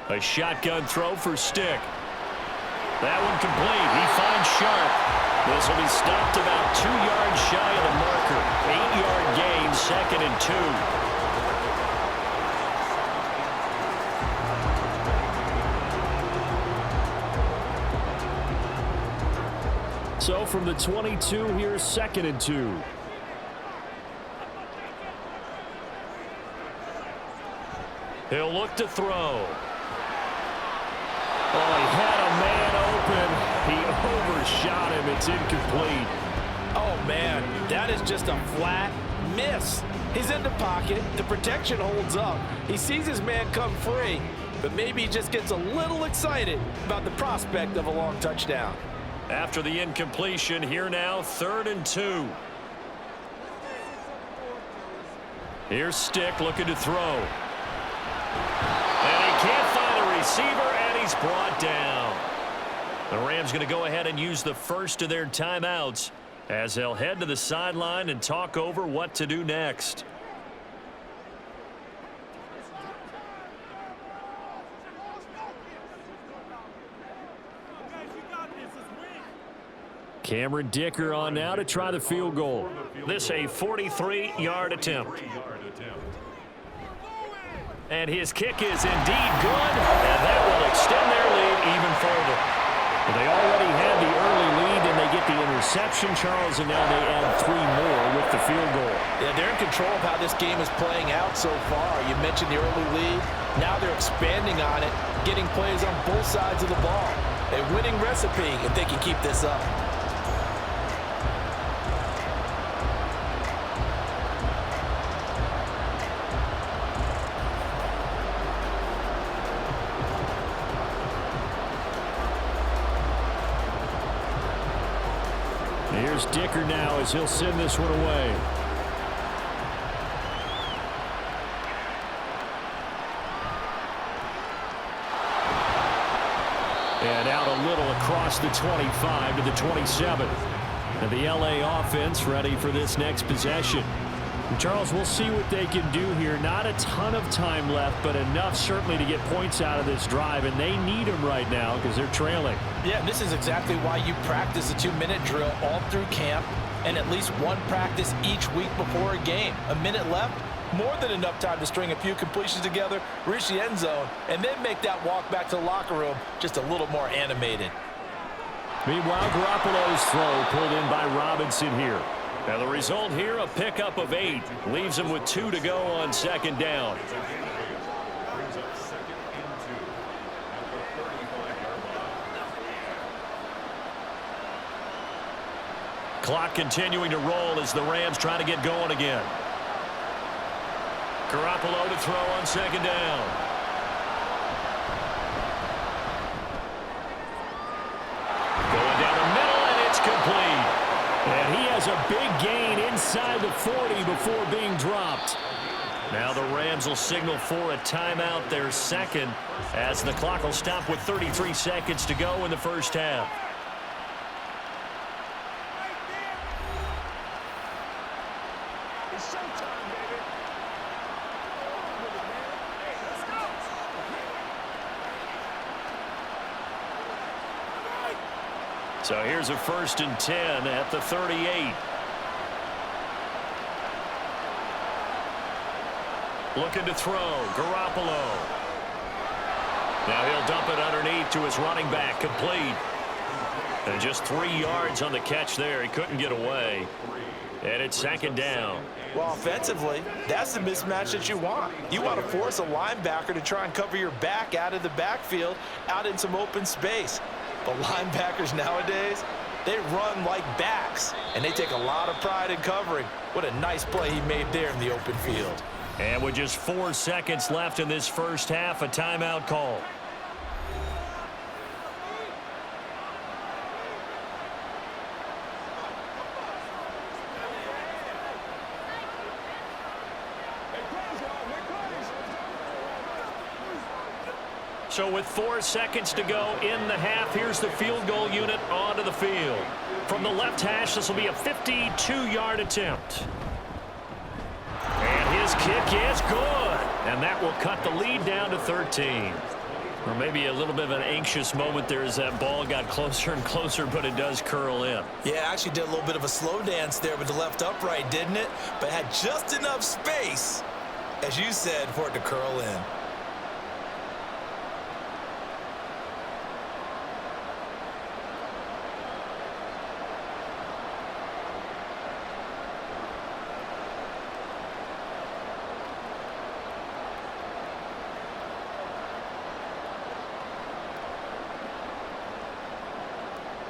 A shotgun throw for Stick. That one complete. He finds Sharp. This will be stopped about 2 yards shy of the marker. 8-yard gain, 2nd and 2. So from the 22, here's 2nd and 2. He'll look to throw. Oh, he had a man open. He overshot him. It's incomplete. Oh, man, that is just a flat miss. He's in the pocket. The protection holds up. He sees his man come free, but maybe he just gets a little excited about the prospect of a long touchdown. After the incompletion, here now, 3rd and 2. Here's Stick looking to throw. And he can't find a receiver, and he's brought down. The Rams going to go ahead and use the first of their timeouts as they'll head to the sideline and talk over what to do next. Cameron Dicker on now to try the field goal. This a 43-yard attempt. And his kick is indeed good, and that will extend their lead even further. But they already had the early lead, and they get the interception, Charles, and now they add 3 more with the field goal. Yeah, they're in control of how this game is playing out so far. You mentioned the early lead. Now they're expanding on it, getting plays on both sides of the ball. A winning recipe if they can keep this up. Here's Dicker now as he'll send this one away. And out a little across the 25 to the 27. And the LA offense ready for this next possession. And Charles, we'll see what they can do here. Not a ton of time left, but enough certainly to get points out of this drive. And they need them right now because they're trailing. Yeah, this is exactly why you practice a 2-minute drill all through camp and at least one practice each week before a game. A minute left, more than enough time to string a few completions together, reach the end zone, and then make that walk back to the locker room just a little more animated. Meanwhile, Garoppolo's throw pulled in by Robinson here. Now the result here, a pickup of 8. Leaves him with 2 to go on 2nd down. Brings up 2nd and 2 at the 35-yard line. Clock continuing to roll as the Rams try to get going again. Garoppolo to throw on 2nd down. Going down the middle, and it's complete. And he has a big gain inside the 40 before being dropped. Now the Rams will signal for a timeout, their 2nd, as the clock will stop with 33 seconds to go in the first half. It's showtime, baby. Let's go. So here's a 1st and 10 at the 38. Looking to throw, Garoppolo. Now he'll dump it underneath to his running back, complete. And just 3 yards on the catch there. He couldn't get away. And it's 2nd down. Well, offensively, that's the mismatch that you want. You want to force a linebacker to try and cover your back out of the backfield, out in some open space. But linebackers nowadays, they run like backs, and they take a lot of pride in covering. What a nice play he made there in the open field. And with just 4 seconds left in this first half, a timeout call. So with 4 seconds to go in the half, here's the field goal unit onto the field. From the left hash, this will be a 52-yard attempt. And his kick is good. And that will cut the lead down to 13. Or maybe a little bit of an anxious moment there as that ball got closer and closer, but it does curl in. Yeah, actually did a little bit of a slow dance there with the left upright, didn't it? But had just enough space, as you said, for it to curl in.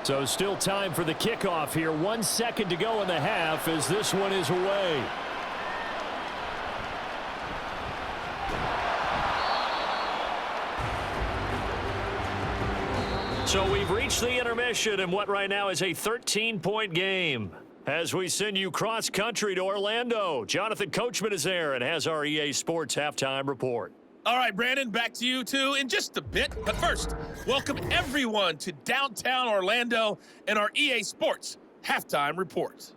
So still time for the kickoff here. 1 second to go in the half as this one is away. So we've reached the intermission in what right now is a 13-point game. As we send you cross-country to Orlando, Jonathan Coachman is there and has our EA Sports halftime report. All right, Brandon, back to you two in just a bit. But first, welcome everyone to downtown Orlando and our EA Sports halftime report.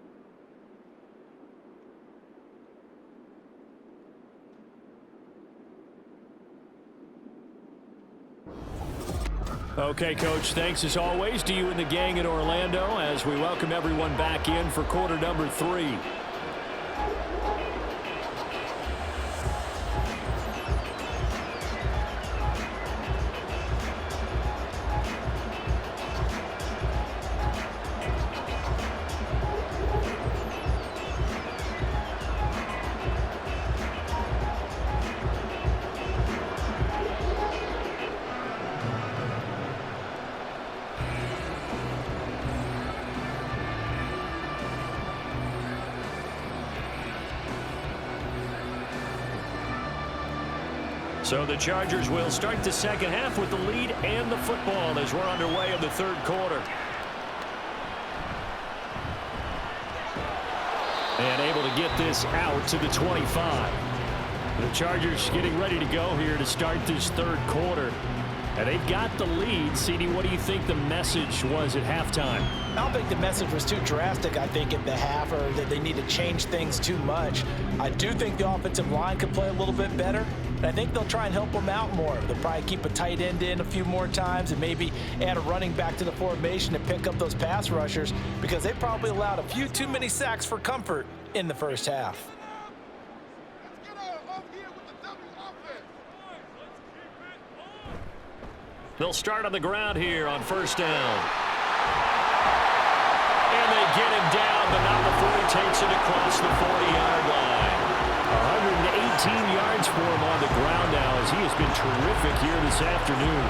Okay, Coach, thanks as always to you and the gang in Orlando as we welcome everyone back in for quarter number 3. So the Chargers will start the second half with the lead and the football as we're underway in the third quarter. And able to get this out to the 25. The Chargers getting ready to go here to start this third quarter. And they've got the lead. CD, what do you think the message was at halftime? I don't think the message was too drastic, I think, at the half, or that they need to change things too much. I do think the offensive line could play a little bit better, and I think they'll try and help them out more. They'll probably keep a tight end in a few more times and maybe add a running back to the formation to pick up those pass rushers because they probably allowed a few too many sacks for comfort in the first half. They'll start on the ground here on first down. And they get him down, but not before he takes it across the 40-yard line. 118 yards for him on the ground now as he has been terrific here this afternoon.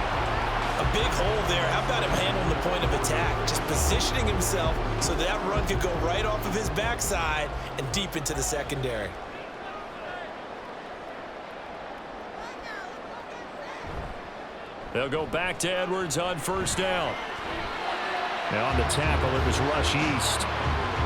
A big hole there. How about him handling the point of attack? Just positioning himself so that run could go right off of his backside and deep into the secondary. They'll go back to Edwards on first down. Now on the tackle, it was Rush East.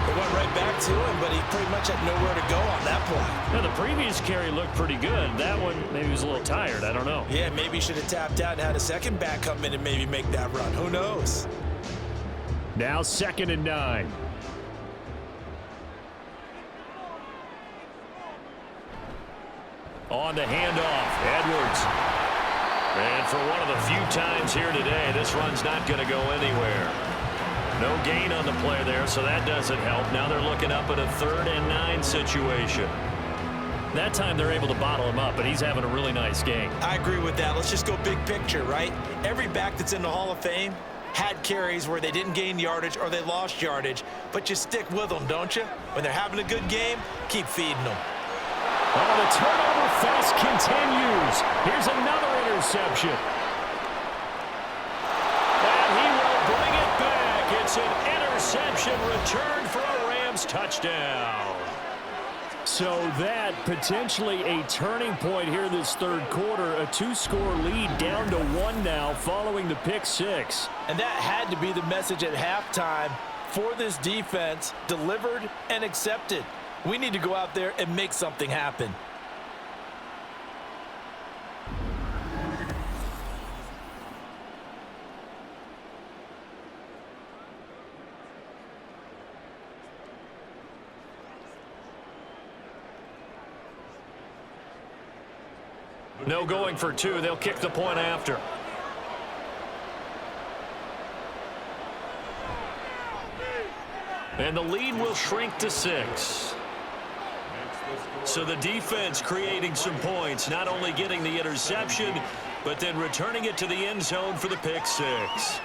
They went right back to him, but he pretty much had nowhere to go on that play. Now, the previous carry looked pretty good. That one, maybe he was a little tired. I don't know. Yeah, maybe he should have tapped out and had a second back come in and maybe make that run. Who knows? Now 2nd and 9. On the handoff, Edwards. And for one of the few times here today, this run's not going to go anywhere. No gain on the play there, so that doesn't help. Now they're looking up at a 3rd and 9 situation. That time they're able to bottle him up, but he's having a really nice game. I agree with that. Let's just go big picture, right? Every back that's in the Hall of Fame had carries where they didn't gain yardage or they lost yardage, but you stick with them, don't you? When they're having a good game, keep feeding them. Oh, the turnover fest continues. Here's another interception. And he will bring it back. It's an interception returned for a Rams touchdown. So that potentially a turning point here this third quarter. A 2-score lead down to 1 now following the pick 6. And that had to be the message at halftime for this defense, delivered and accepted. We need to go out there and make something happen. No going for 2. They'll kick the point after. And the lead will shrink to 6. So the defense creating some points, not only getting the interception, but then returning it to the end zone for the pick 6.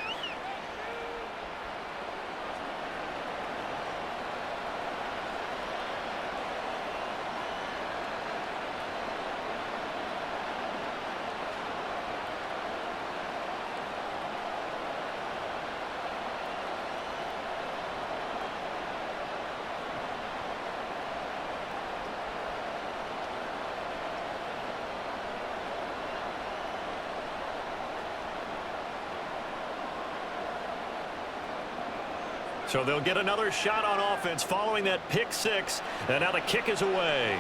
So they'll get another shot on offense following that pick six. And now the kick is away.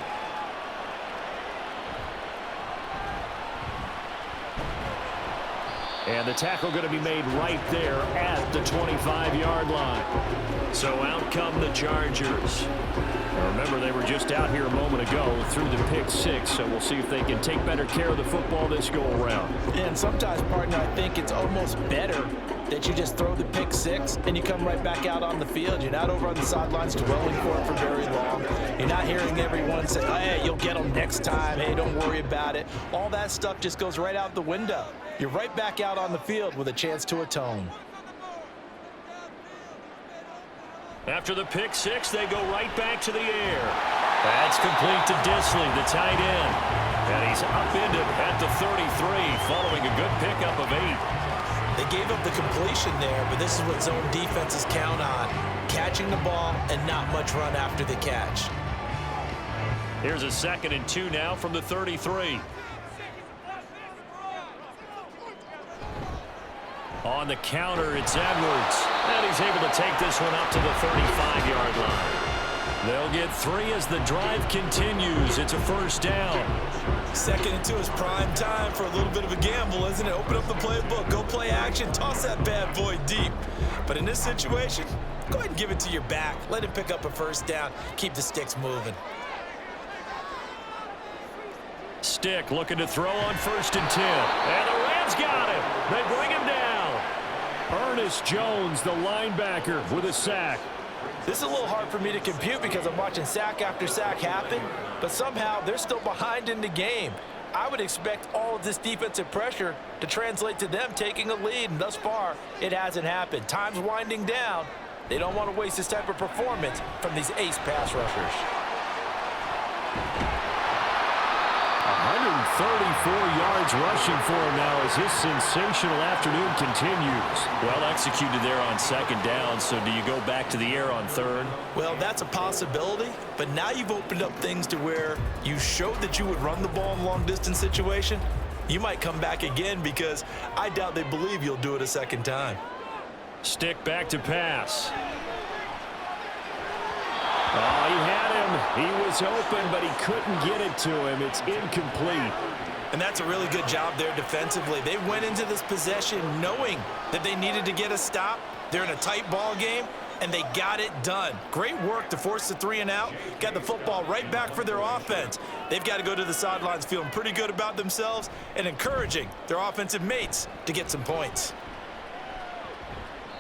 And the tackle going to be made right there at the 25-yard line. So out come the Chargers. Now remember, they were just out here a moment ago through the pick six, so we'll see if they can take better care of the football this go-around. And sometimes, partner, I think it's almost better that you just throw the pick six and you come right back out on the field. You're not over on the sidelines dwelling for it for very long. You're not hearing everyone say, hey, you'll get them next time. Hey, don't worry about it. All that stuff just goes right out the window. You're right back out on the field with a chance to atone. After the pick six, they go right back to the air. That's complete to Disley, the tight end. And he's upended at the 33 following a good pickup of 8. They gave up the completion there, but this is what zone defenses count on. Catching the ball and not much run after the catch. Here's a 2nd and 2 now from the 33. On the counter, it's Edwards. And he's able to take this one up to the 35-yard line. They'll get 3 as the drive continues. It's a first down. 2nd and 2 is prime time for a little bit of a gamble, isn't it? Open up the playbook, go play action, toss that bad boy deep. But in this situation, go ahead and give it to your back. Let him pick up a first down. Keep the sticks moving. Stick looking to throw on 1st and 10. And the Rams got him. They bring him down. Ernest Jones, the linebacker, with a sack. This is a little hard for me to compute because I'm watching sack after sack happen, but somehow they're still behind in the game. I would expect all of this defensive pressure to translate to them taking a lead, and thus far, it hasn't happened. Time's winding down. They don't want to waste this type of performance from these ace pass rushers. 134 yards rushing for him now as his sensational afternoon continues. Well executed there on 2nd down, so do you go back to the air on 3rd? Well, that's a possibility, but now you've opened up things to where you showed that you would run the ball in a long-distance situation. You might come back again because I doubt they believe you'll do it a 2nd time. Stick back to pass. Oh, he had him. He was open, but he couldn't get it to him. It's incomplete. And that's a really good job there defensively. They went into this possession knowing that they needed to get a stop. They're in a tight ball game, and they got it done. Great work to force the 3 and out. Got the football right back for their offense. They've got to go to the sidelines feeling pretty good about themselves and encouraging their offensive mates to get some points.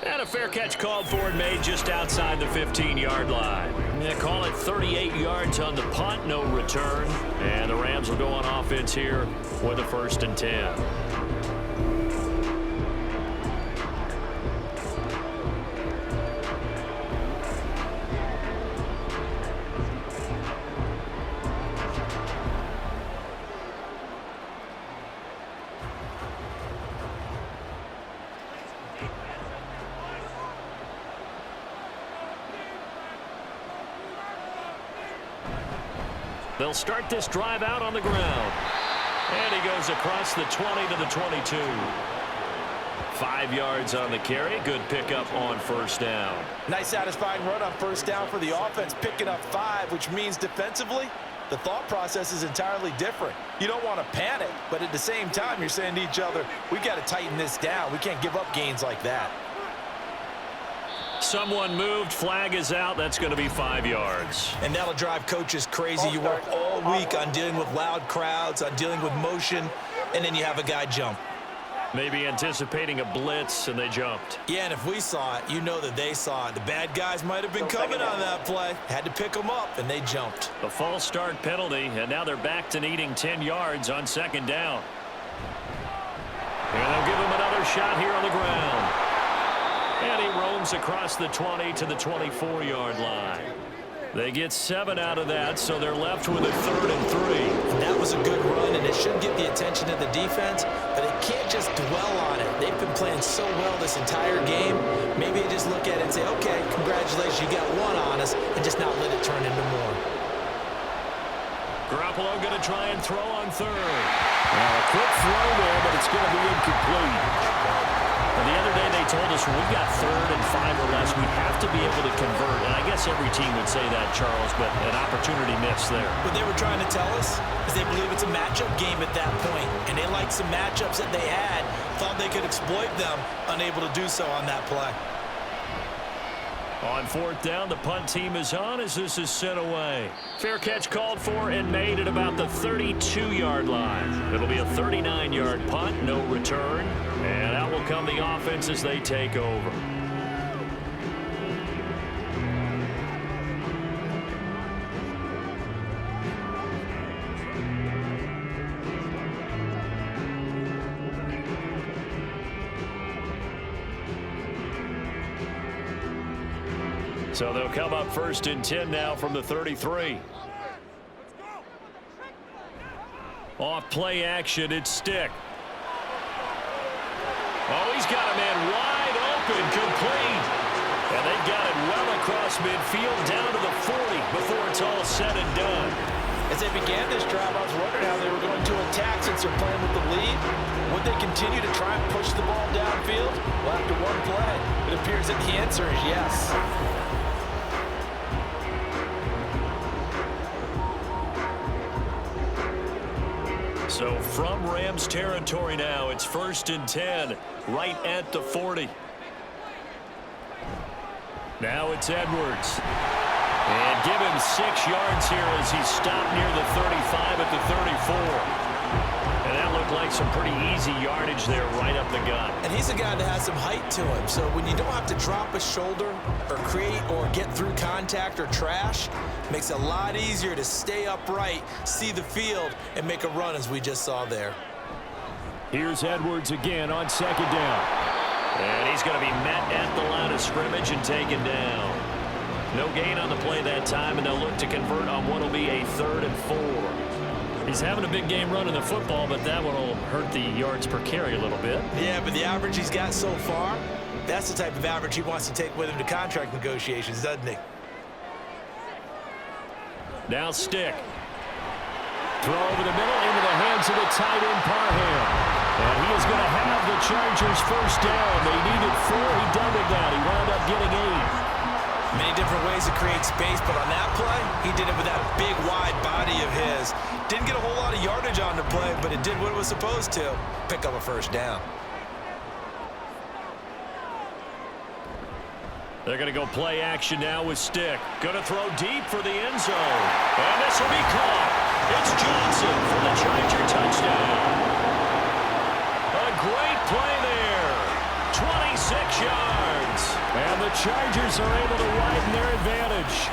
And a fair catch called for and made just outside the 15-yard line. They call it 38 yards on the punt, no return. And the Rams will go on offense here with a 1st and 10. They'll start this drive out on the ground. And he goes across the 20 to the 22. 5 yards on the carry. Good pickup on 1st down. Nice satisfying run on 1st down for the offense, picking up 5, which means defensively, the thought process is entirely different. You don't want to panic, but at the same time, you're saying to each other, we've got to tighten this down. We can't give up gains like that. Someone moved. Flag is out. That's going to be 5 yards. And that'll drive coaches crazy. You work all week on dealing with loud crowds, on dealing with motion, and then you have a guy jump. Maybe anticipating a blitz, and they jumped. Yeah, and if we saw it, you know that they saw it. The bad guys might have been coming on that play. Had to pick them up, and they jumped. A false start penalty, and now they're back to needing 10 yards on 2nd down. And they'll give him another shot here on the ground. And he roams across the 20 to the 24-yard line. They get 7 out of that, so they're left with a 3rd and 3. And that was a good run, and it should get the attention of the defense, but it can't just dwell on it. They've been playing so well this entire game. Maybe they just look at it and say, okay, congratulations, you got 1 on us, and just not let it turn into more. Garoppolo going to try and throw on 3rd. Well, a quick throw there, but it's going to be incomplete. Well, the other day they told us when we've got 3rd and 5 or less, we have to be able to convert. And I guess every team would say that, Charles, but an opportunity missed there. What they were trying to tell us is they believe it's a matchup game at that point, and they liked some matchups that they had, thought they could exploit them, unable to do so on that play. On 4th down, the punt team is on as this is sent away. Fair catch called for and made at about the 32-yard line. It'll be a 39-yard punt, no return. And out will come the offense as they take over. So they'll come up 1st and 10 now from the 33. Off play action, it's Stick. Oh, he's got a man wide open, complete. And they've got it well across midfield down to the 40 before it's all said and done. As they began this drive, I was wondering how they were going to attack since they're playing with the lead. Would they continue to try and push the ball downfield? Well, after one play, it appears that the answer is yes. So from Rams territory now, it's 1st and 10, right at the 40. Now it's Edwards. And give him 6 yards here as he's stopped near the 35 at the 34. And that looked like some pretty easy yardage there right up the gut. And he's a guy that has some height to him, so when you don't have to drop a shoulder or create or get through contact or trash, makes it a lot easier to stay upright, see the field, and make a run as we just saw there. Here's Edwards again on 2nd down. And he's going to be met at the line of scrimmage and taken down. No gain on the play that time, and they'll look to convert on what will be a 3rd and 4. He's having a big game running the football, but that one will hurt the yards per carry a little bit. Yeah, but the average he's got so far, that's the type of average he wants to take with him to contract negotiations, doesn't he? Now Stick. Throw over the middle into the hands of the tight end Parham. And he is going to have the Chargers 1st down. They needed 4. He doubled that. He wound up getting 8. Many different ways to create space, but on that play, he did it with that big, wide body of his. Didn't get a whole lot of yardage on the play, but it did what it was supposed to. Pick up a 1st down. They're going to go play action now with Stick. Going to throw deep for the end zone. And this will be caught. It's Johnson for the Charger touchdown. A great play there. 26 yards. And the Chargers are able to widen their advantage.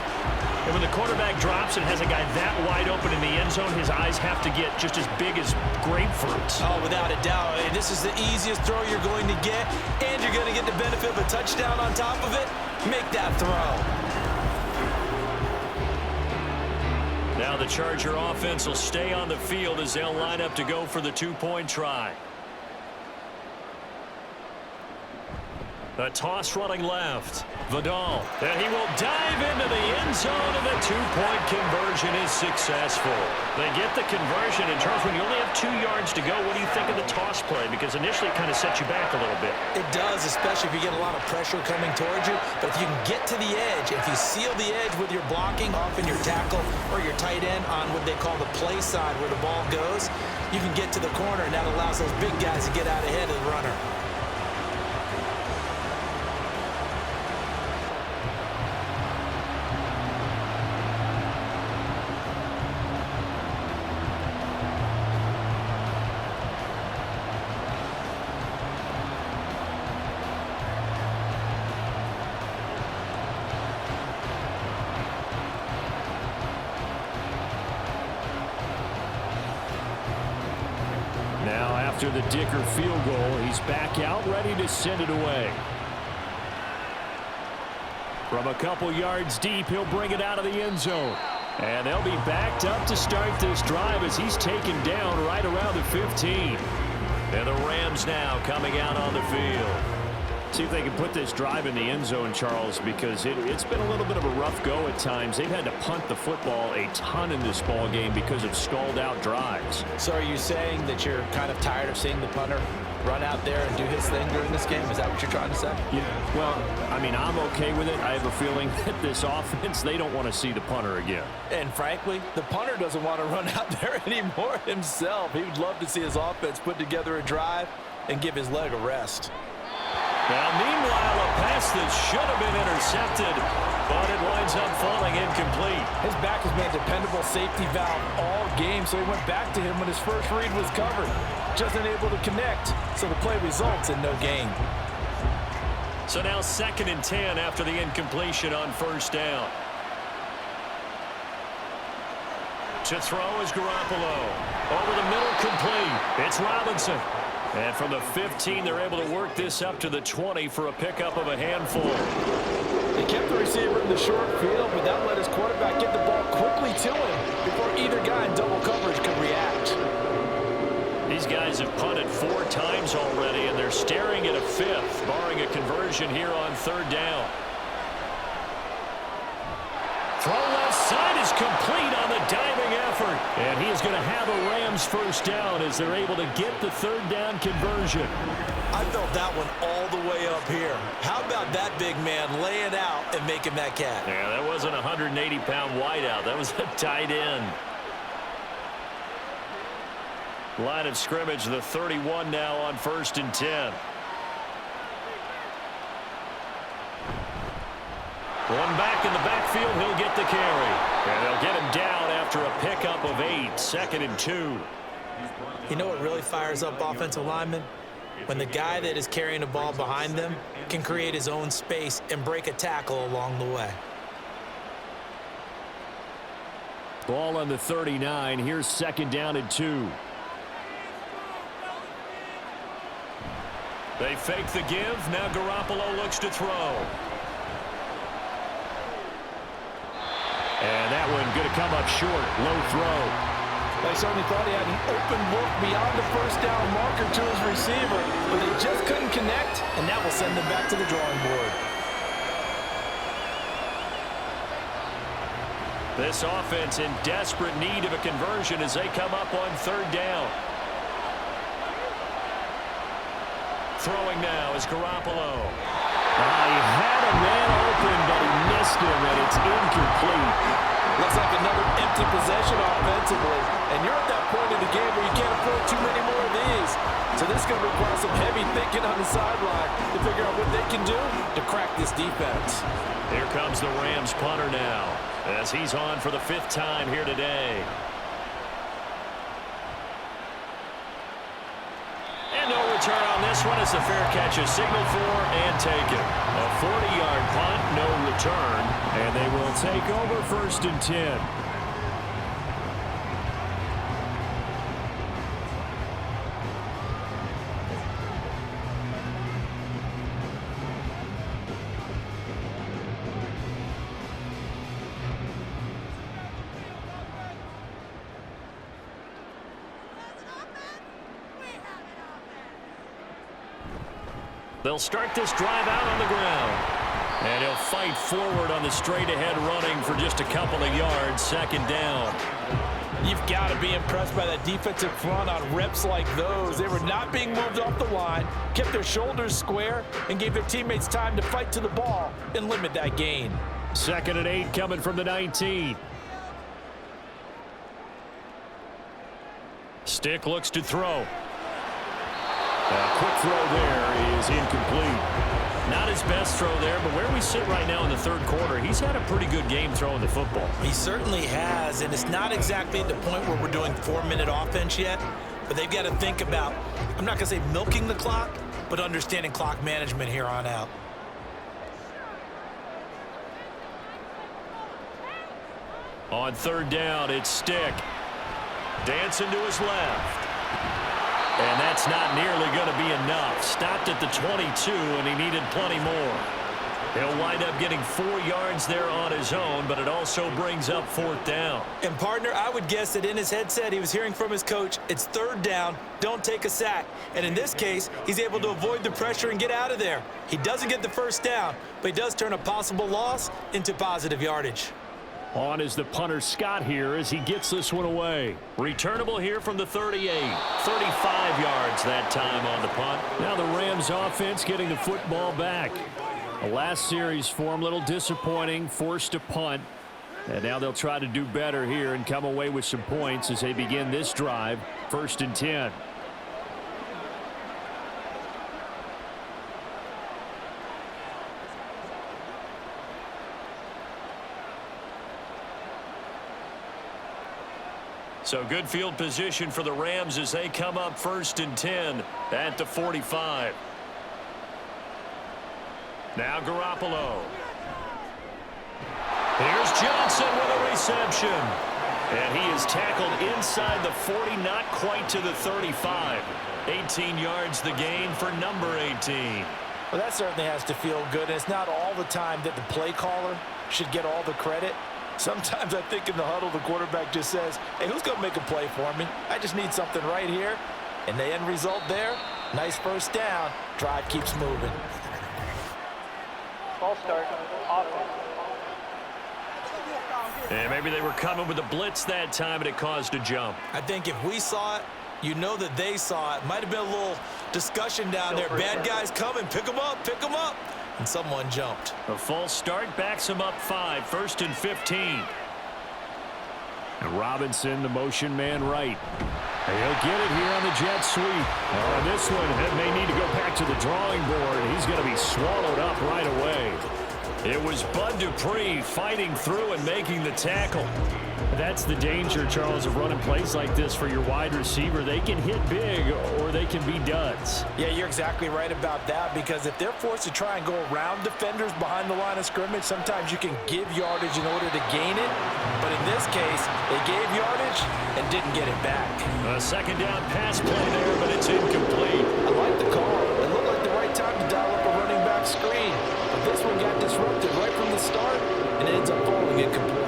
And when the quarterback drops and has a guy that wide open in the end zone, his eyes have to get just as big as grapefruits. Oh, without a doubt. This is the easiest throw you're going to get, and you're going to get the benefit of a touchdown on top of it. Make that throw. Now the Charger offense will stay on the field as they'll line up to go for the 2-point try. A toss running left. Vidal. And he will dive into the end zone, and the 2-point conversion is successful. They get the conversion. In terms when you only have 2 yards to go, what do you think of the toss play? Because initially it kind of sets you back a little bit. It does, especially if you get a lot of pressure coming towards you. But if you can get to the edge, if you seal the edge with your blocking off in your tackle or your tight end on what they call the play side where the ball goes, you can get to the corner, and that allows those big guys to get out ahead of the runner. After the Dicker field goal, he's back out, ready to send it away. From a couple yards deep, he'll bring it out of the end zone. And they'll be backed up to start this drive as he's taken down right around the 15. And the Rams now coming out on the field. See if they can put this drive in the end zone, Charles, because it's been a little bit of a rough go at times. They've had to punt the football a ton in this ball game because of stalled-out drives. So are you saying that you're kind of tired of seeing the punter run out there and do his thing during this game? Is that what you're trying to say? Yeah. Well, I mean, I'm okay with it. I have a feeling that this offense, they don't want to see the punter again. And frankly, the punter doesn't want to run out there anymore himself. He would love to see his offense put together a drive and give his leg a rest. Now, meanwhile, a pass that should have been intercepted, but it winds up falling incomplete. His back has been a dependable safety valve all game, so he went back to him when his first read was covered. Just unable to connect, so the play results in no gain. So now 2nd and 10 after the incompletion on 1st down. To throw is Garoppolo. Over the middle, complete. It's Robinson. And from the 15, they're able to work this up to the 20 for a pickup of a handful. They kept the receiver in the short field, but that let his quarterback get the ball quickly to him before either guy in double coverage could react. These guys have punted 4 times already, and they're staring at a 5th, barring a conversion here on 3rd down. Throw left side is complete on the diving effort. And he is going to have a Rams 1st down as they're able to get the 3rd down conversion. I felt that one all the way up here. How about that big man laying out and making that catch? Yeah, that wasn't a 180-pound wideout. That was a tight end. Line of scrimmage, the 31 now on 1st and 10. One back in the backfield, he'll get the carry. And they'll get him down after a pickup of 8, 2nd and 2. You know what really fires up offensive linemen? When the guy that is carrying the ball behind them can create his own space and break a tackle along the way. Ball on the 39. Here's 2nd down and 2. They fake the give. Now Garoppolo looks to throw. And that one going to come up short. Low throw. They certainly thought he had an open look beyond the 1st down marker to his receiver, but they just couldn't connect, and that will send them back to the drawing board. This offense in desperate need of a conversion as they come up on 3rd down. Throwing now is Garoppolo. He had a man open, but he missed him, and it's incomplete. Looks like another empty possession offensively, and you're at that point in the game where you can't afford too many more of these. So this is going to require some heavy thinking on the sideline to figure out what they can do to crack this defense. Here comes the Rams punter now, as he's on for the 5th time here today. And no return on this one as the fair catch is signaled for and taken. A 40-yard punt, no return, and they will take over 1st and 10. They'll start this drive out on the ground. And he'll fight forward on the straight-ahead running for just a couple of yards. 2nd down. You've got to be impressed by that defensive front on reps like those. They were not being moved off the line, kept their shoulders square, and gave their teammates time to fight to the ball and limit that gain. 2nd and 8 coming from the 19. Stick looks to throw. A quick throw there is incomplete. Not his best throw there, but where we sit right now in the 3rd quarter, he's had a pretty good game throwing the football. He certainly has, and it's not exactly at the point where we're doing 4-minute offense yet, but they've got to think about, I'm not going to say milking the clock, but understanding clock management here on out. On 3rd down, it's Stick. Dancing to his left. And that's not nearly going to be enough. Stopped at the 22, and he needed plenty more. He'll wind up getting 4 yards there on his own, but it also brings up 4th down. And, partner, I would guess that in his headset he was hearing from his coach, it's 3rd down, don't take a sack. And in this case, he's able to avoid the pressure and get out of there. He doesn't get the 1st down, but he does turn a possible loss into positive yardage. On is the punter Scott here as he gets this one away. Returnable here from the 38. 35 yards that time on the punt. Now the Rams offense getting the football back. The last series for him, a little disappointing, forced to punt. And now they'll try to do better here and come away with some points as they begin this drive. 1st and 10. So good field position for the Rams as they come up 1st and 10 at the 45. Now Garoppolo. Here's Johnson with a reception. And he is tackled inside the 40, not quite to the 35. 18 yards the gain for number 18. Well, that certainly has to feel good. And it's not all the time that the play caller should get all the credit. Sometimes I think in the huddle, the quarterback just says, hey, who's going to make a play for me? I just need something right here. And the end result there, nice 1st down. Drive keeps moving. Ball start. Offense. And maybe they were coming with a blitz that time and it caused a jump. I think if we saw it, you know that they saw it. Might have been a little discussion down there. Bad guys coming. Pick them up. Pick them up. And someone jumped. A false start backs him up 5. 1st and 15. And Robinson, the motion man right. And he'll get it here on the jet sweep. On this one, may need to go back to the drawing board. He's going to be swallowed up right away. It was Bud Dupree fighting through and making the tackle. That's the danger, Charles, of running plays like this for your wide receiver. They can hit big or they can be duds. Yeah, you're exactly right about that, because if they're forced to try and go around defenders behind the line of scrimmage, sometimes you can give yardage in order to gain it. But in this case, they gave yardage and didn't get it back. A 2nd down pass play there, but it's incomplete. I like the call. It looked like the right time to dial up a running back screen. But this one got disrupted right from the start and it ends up falling incomplete.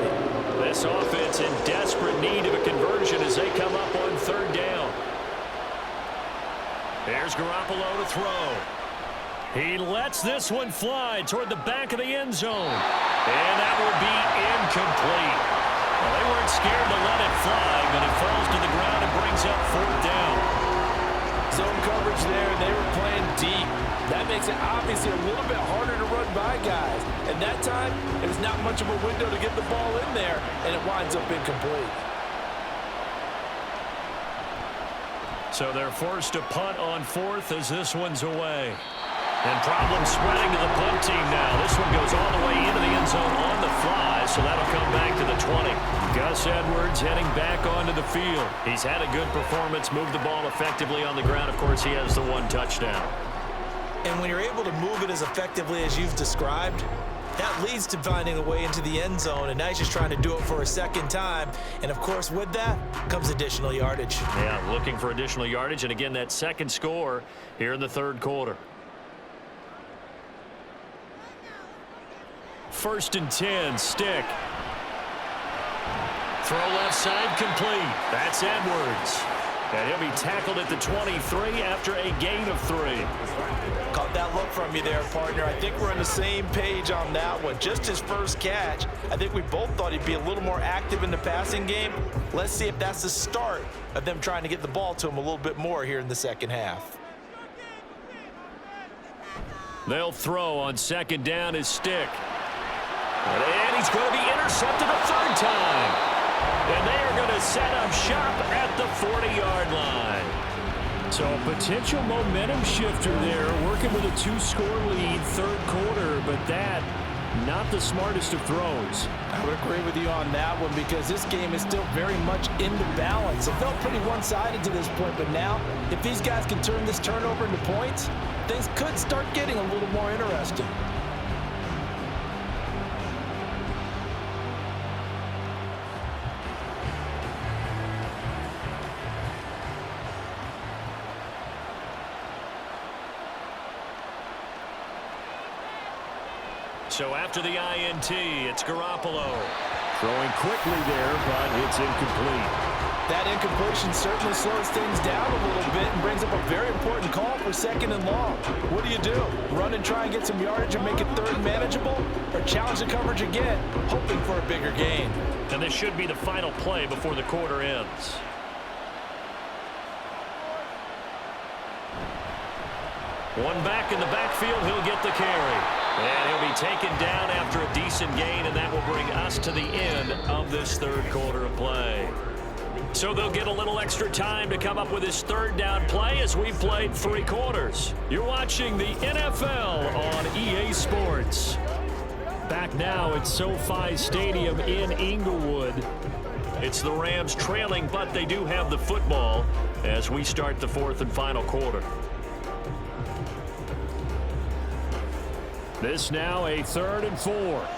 This offense in desperate need of a conversion as they come up on 3rd down. There's Garoppolo to throw. He lets this one fly toward the back of the end zone. And that will be incomplete. Well, they weren't scared to let it fly, but it falls to the ground and brings up 4th down. Zone coverage there, and they were playing deep. That makes it obviously a little bit harder to run by guys. And that time, it was not much of a window to get the ball in there, and it winds up incomplete. So they're forced to punt on 4th as this one's away. And problems spreading to the punt team now. This one goes all the way into the end zone on the fly, so that'll come back to the 20. Gus Edwards heading back onto the field. He's had a good performance, moved the ball effectively on the ground. Of course, he has the 1 touchdown. And when you're able to move it as effectively as you've described, that leads to finding a way into the end zone, and now he's just trying to do it for a 2nd time. And, of course, with that comes additional yardage. Yeah, looking for additional yardage, and again, that 2nd score here in the 3rd quarter. 1st and 10, stick. Throw left side complete. That's Edwards. And he'll be tackled at the 23 after a gain of 3. Caught that look from you there, partner. I think we're on the same page on that one. Just his first catch. I think we both thought he'd be a little more active in the passing game. Let's see if that's the start of them trying to get the ball to him a little bit more here in the 2nd half. They'll throw on 2nd down his stick. And he's going to be intercepted a 3rd time. And they are going to set up shop at the 40-yard line. So a potential momentum shifter there, working with a 2-score lead, 3rd quarter, but that, not the smartest of throws. I would agree with you on that one, because this game is still very much in the balance. It felt pretty one-sided to this point, but now, if these guys can turn this turnover into points, things could start getting a little more interesting. So after the INT, it's Garoppolo. Throwing quickly there, but it's incomplete. That incompletion certainly slows things down a little bit and brings up a very important call for 2nd and long. What do? Run and try and get some yardage and make it 3rd manageable? Or challenge the coverage again, hoping for a bigger gain? And this should be the final play before the quarter ends. One back in the backfield, he'll get the carry. And he'll be taken down after a decent gain, and that will bring us to the end of this 3rd quarter of play. So they'll get a little extra time to come up with his 3rd down play as we've played 3 quarters. You're watching the NFL on EA Sports. Back now at SoFi Stadium in Inglewood. It's the Rams trailing, but they do have the football as we start the 4th and final quarter. This now a 3rd and 4.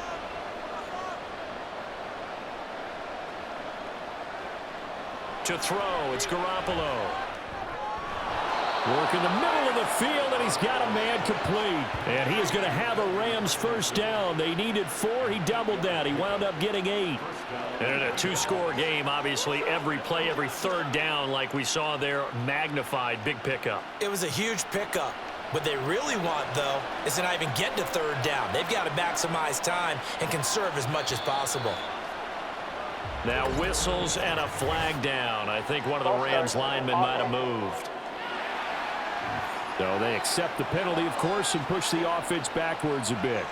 To throw, it's Garoppolo. Work in the middle of the field, and he's got a man complete. And he is going to have a Rams 1st down. They needed 4. He doubled that. He wound up getting 8. And in a 2-score game, obviously, every play, every 3rd down, like we saw there, magnified. Big pickup. It was a huge pickup. What they really want, though, is to not even get to 3rd down. They've got to maximize time and conserve as much as possible. Now whistles and a flag down. I think one of the Rams linemen might have moved. So they accept the penalty, of course, and push the offense backwards a bit.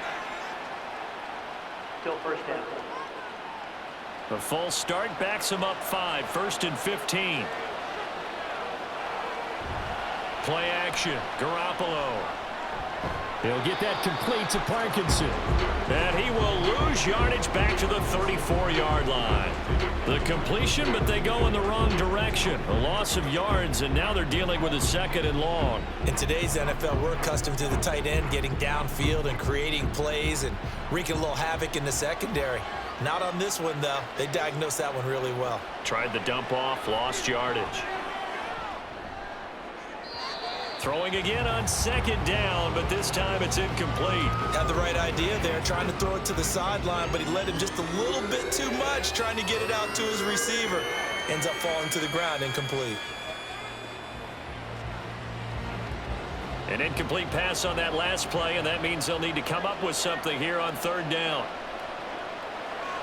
Still 1st down. The false start backs him up 5. 1st and 15. Play action. Garoppolo. He'll get that complete to Parkinson. And he will lose yardage back to the 34-yard line. The completion, but they go in the wrong direction. A loss of yards, and now they're dealing with a 2nd and long. In today's NFL, we're accustomed to the tight end getting downfield and creating plays and wreaking a little havoc in the secondary. Not on this one, though. They diagnosed that one really well. Tried the dump off, lost yardage. Throwing again on 2nd down, but this time it's incomplete. Had the right idea there, trying to throw it to the sideline, but he led him just a little bit too much, trying to get it out to his receiver. Ends up falling to the ground, incomplete. An incomplete pass on that last play, and that means they'll need to come up with something here on 3rd down.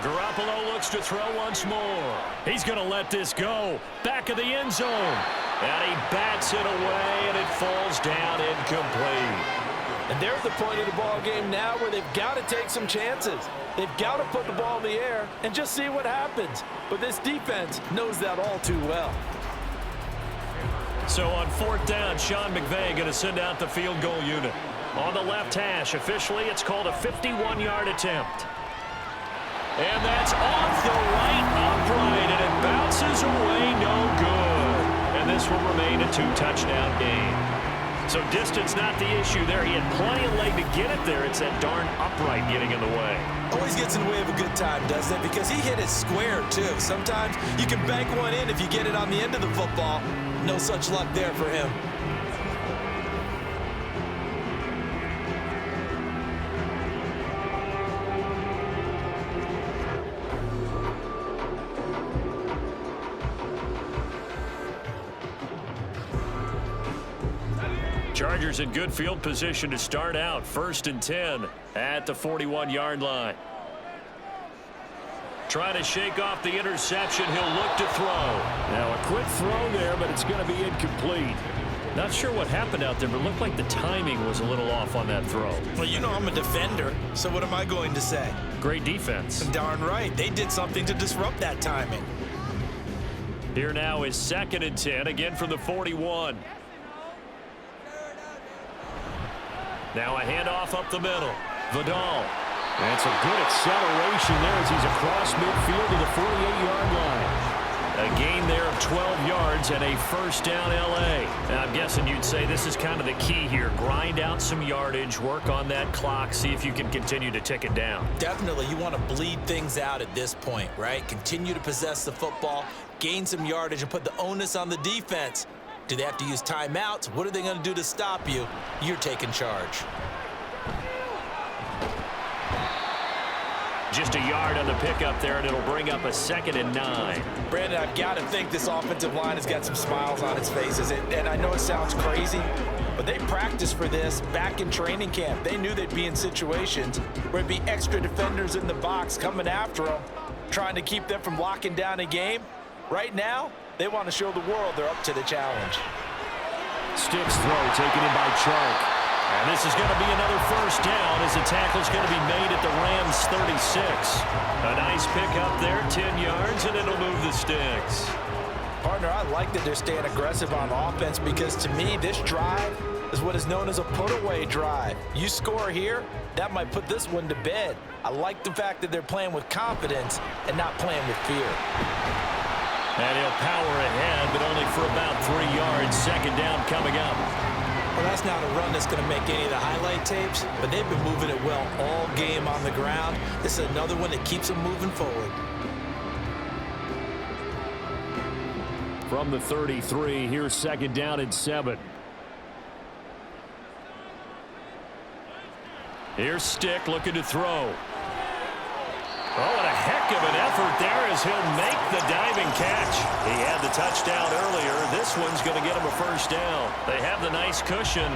Garoppolo looks to throw once more. He's going to let this go. Back of the end zone. And he bats it away, and it falls down incomplete. And they're at the point of the ball game now where they've got to take some chances. They've got to put the ball in the air and just see what happens. But this defense knows that all too well. So on 4th down, Sean McVay going to send out the field goal unit. On the left hash, officially, it's called a 51-yard attempt. And that's off the right upright, and it bounces away, no good. And this will remain a 2-touchdown game. So distance not the issue there. He had plenty of leg to get it there. It's that darn upright getting in the way. Always gets in the way of a good time, doesn't it? Because he hit it square, too. Sometimes you can bank one in if you get it on the end of the football. No such luck there for him. Chargers in good field position to start out. 1st and 10 at the 41-yard line. Trying to shake off the interception. He'll look to throw. Now a quick throw there, but it's going to be incomplete. Not sure what happened out there, but it looked like the timing was a little off on that throw. Well, you know I'm a defender, so what am I going to say? Great defense. Darn right. They did something to disrupt that timing. Here now is 2nd and 10, again from the 41. Now a handoff up the middle. Vidal. That's a good acceleration there as he's across midfield to the 48-yard line. A gain there of 12 yards and a 1st down L.A. Now, I'm guessing you'd say this is kind of the key here. Grind out some yardage, work on that clock, see if you can continue to tick it down. Definitely. You want to bleed things out at this point, right? Continue to possess the football, gain some yardage, and put the onus on the defense. Do they have to use timeouts? What are they going to do to stop you? You're taking charge. Just a yard on the pickup there, and it'll bring up a 2nd and 9. Brandon, I've got to think this offensive line has got some smiles on its faces. And I know it sounds crazy, but they practiced for this back in training camp. They knew they'd be in situations where it'd be extra defenders in the box coming after them, trying to keep them from locking down a game. Right now, they want to show the world they're up to the challenge. Sticks throw taken in by Chark. And this is going to be another first down as the tackle's going to be made at the Rams 36. A nice pickup there, 10 yards, and it'll move the sticks. Partner, I like that they're staying aggressive on offense because to me, this drive is what is known as a put-away drive. You score here, that might put this one to bed. I like the fact that they're playing with confidence and not playing with fear. And he'll power ahead, but only for about 3 yards. 2nd down coming up. Well, that's not a run that's going to make any of the highlight tapes, but they've been moving it well all game on the ground. This is another one that keeps them moving forward. From the 33, here's 2nd down and 7. Here's Stick looking to throw. Oh, and a heck of an effort there as he'll make the diving catch. He had the touchdown earlier. This one's going to get him a first down. They have the nice cushion.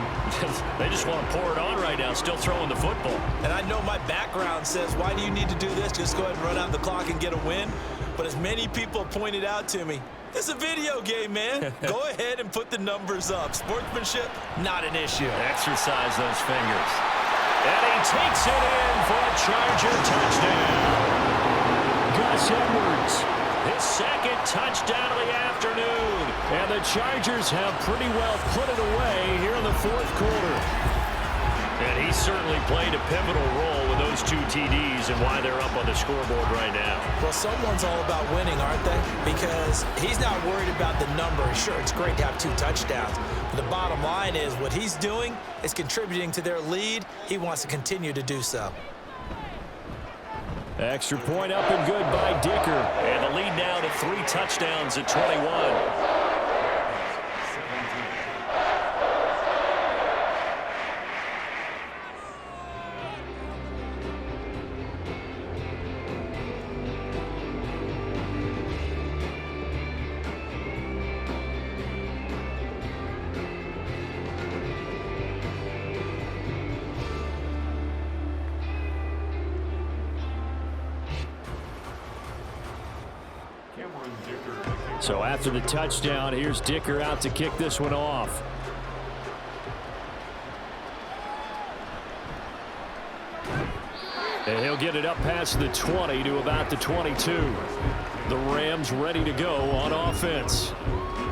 They just want to pour it on right now, still throwing the football. And I know my background says, why do you need to do this? Just go ahead and run out the clock and get a win. But as many people pointed out to me, it's a video game, man. Go ahead and put the numbers up. Sportsmanship, not an issue. Exercise those fingers. And he takes it in for a Charger touchdown. Gus Edwards, his 2nd touchdown of the afternoon. And the Chargers have pretty well put it away here in the 4th quarter. And he certainly played a pivotal role with those 2 TDs and why they're up on the scoreboard right now. Well, someone's all about winning, aren't they? Because he's not worried about the number. Sure, it's great to have 2 touchdowns. But the bottom line is what he's doing is contributing to their lead. He wants to continue to do so. Extra point up and good by Dicker. And the lead now to 3 touchdowns at 21. So after the touchdown, here's Dicker out to kick this one off. And he'll get it up past the 20 to about the 22. The Rams ready to go on offense.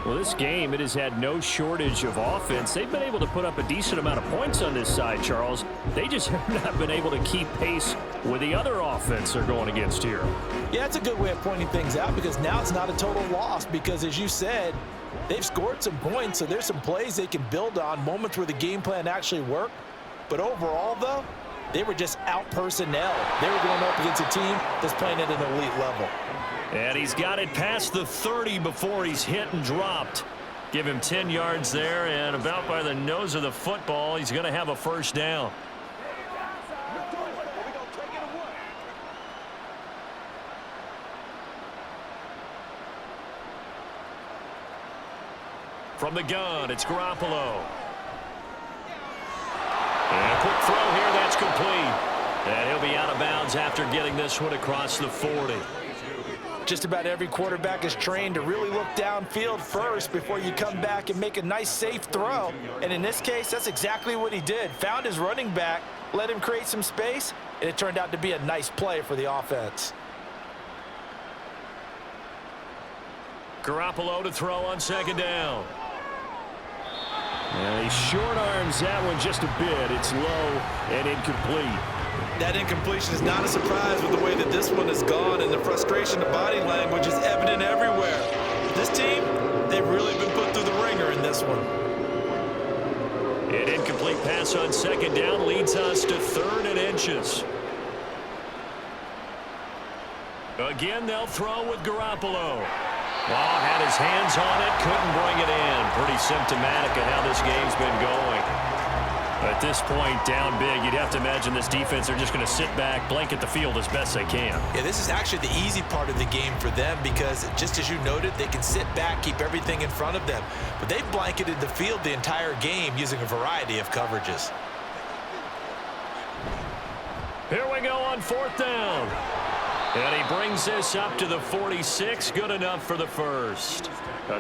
Well, this game, it has had no shortage of offense. They've been able to put up a decent amount of points on this side, Charles. They just have not been able to keep pace with the other offense they're going against here. Yeah, that's a good way of pointing things out because now it's not a total loss because, as you said, they've scored some points, so there's some plays they can build on, moments where the game plan actually worked. But overall, though, they were just out-personnel. They were going up against a team that's playing at an elite level. And he's got it past the 30 before he's hit and dropped. Give him 10 yards there, and about by the nose of the football, he's going to have a first down. From the gun, it's Garoppolo. And a quick throw here, that's complete. And he'll be out of bounds after getting this one across the 40. Just about every quarterback is trained to really look downfield first before you come back and make a nice, safe throw. And in this case, that's exactly what he did. Found his running back, let him create some space, and it turned out to be a nice play for the offense. Garoppolo to throw on 2nd down. And he short arms that one just a bit. It's low and incomplete. That incompletion is not a surprise with the way that this one has gone, and the frustration of body language is evident everywhere. This team, they've really been put through the ringer in this one. An incomplete pass on 2nd down leads us to 3rd and inches. Again, they'll throw with Garoppolo. Well, had his hands on it, couldn't bring it in. Pretty symptomatic of how this game's been going. At this point, down big, you'd have to imagine this defense are just going to sit back, blanket the field as best they can. Yeah, this is actually the easy part of the game for them because, just as you noted, they can sit back, keep everything in front of them. But they've blanketed the field the entire game using a variety of coverages. Here we go on 4th down. And he brings this up to the 46. Good enough for the first.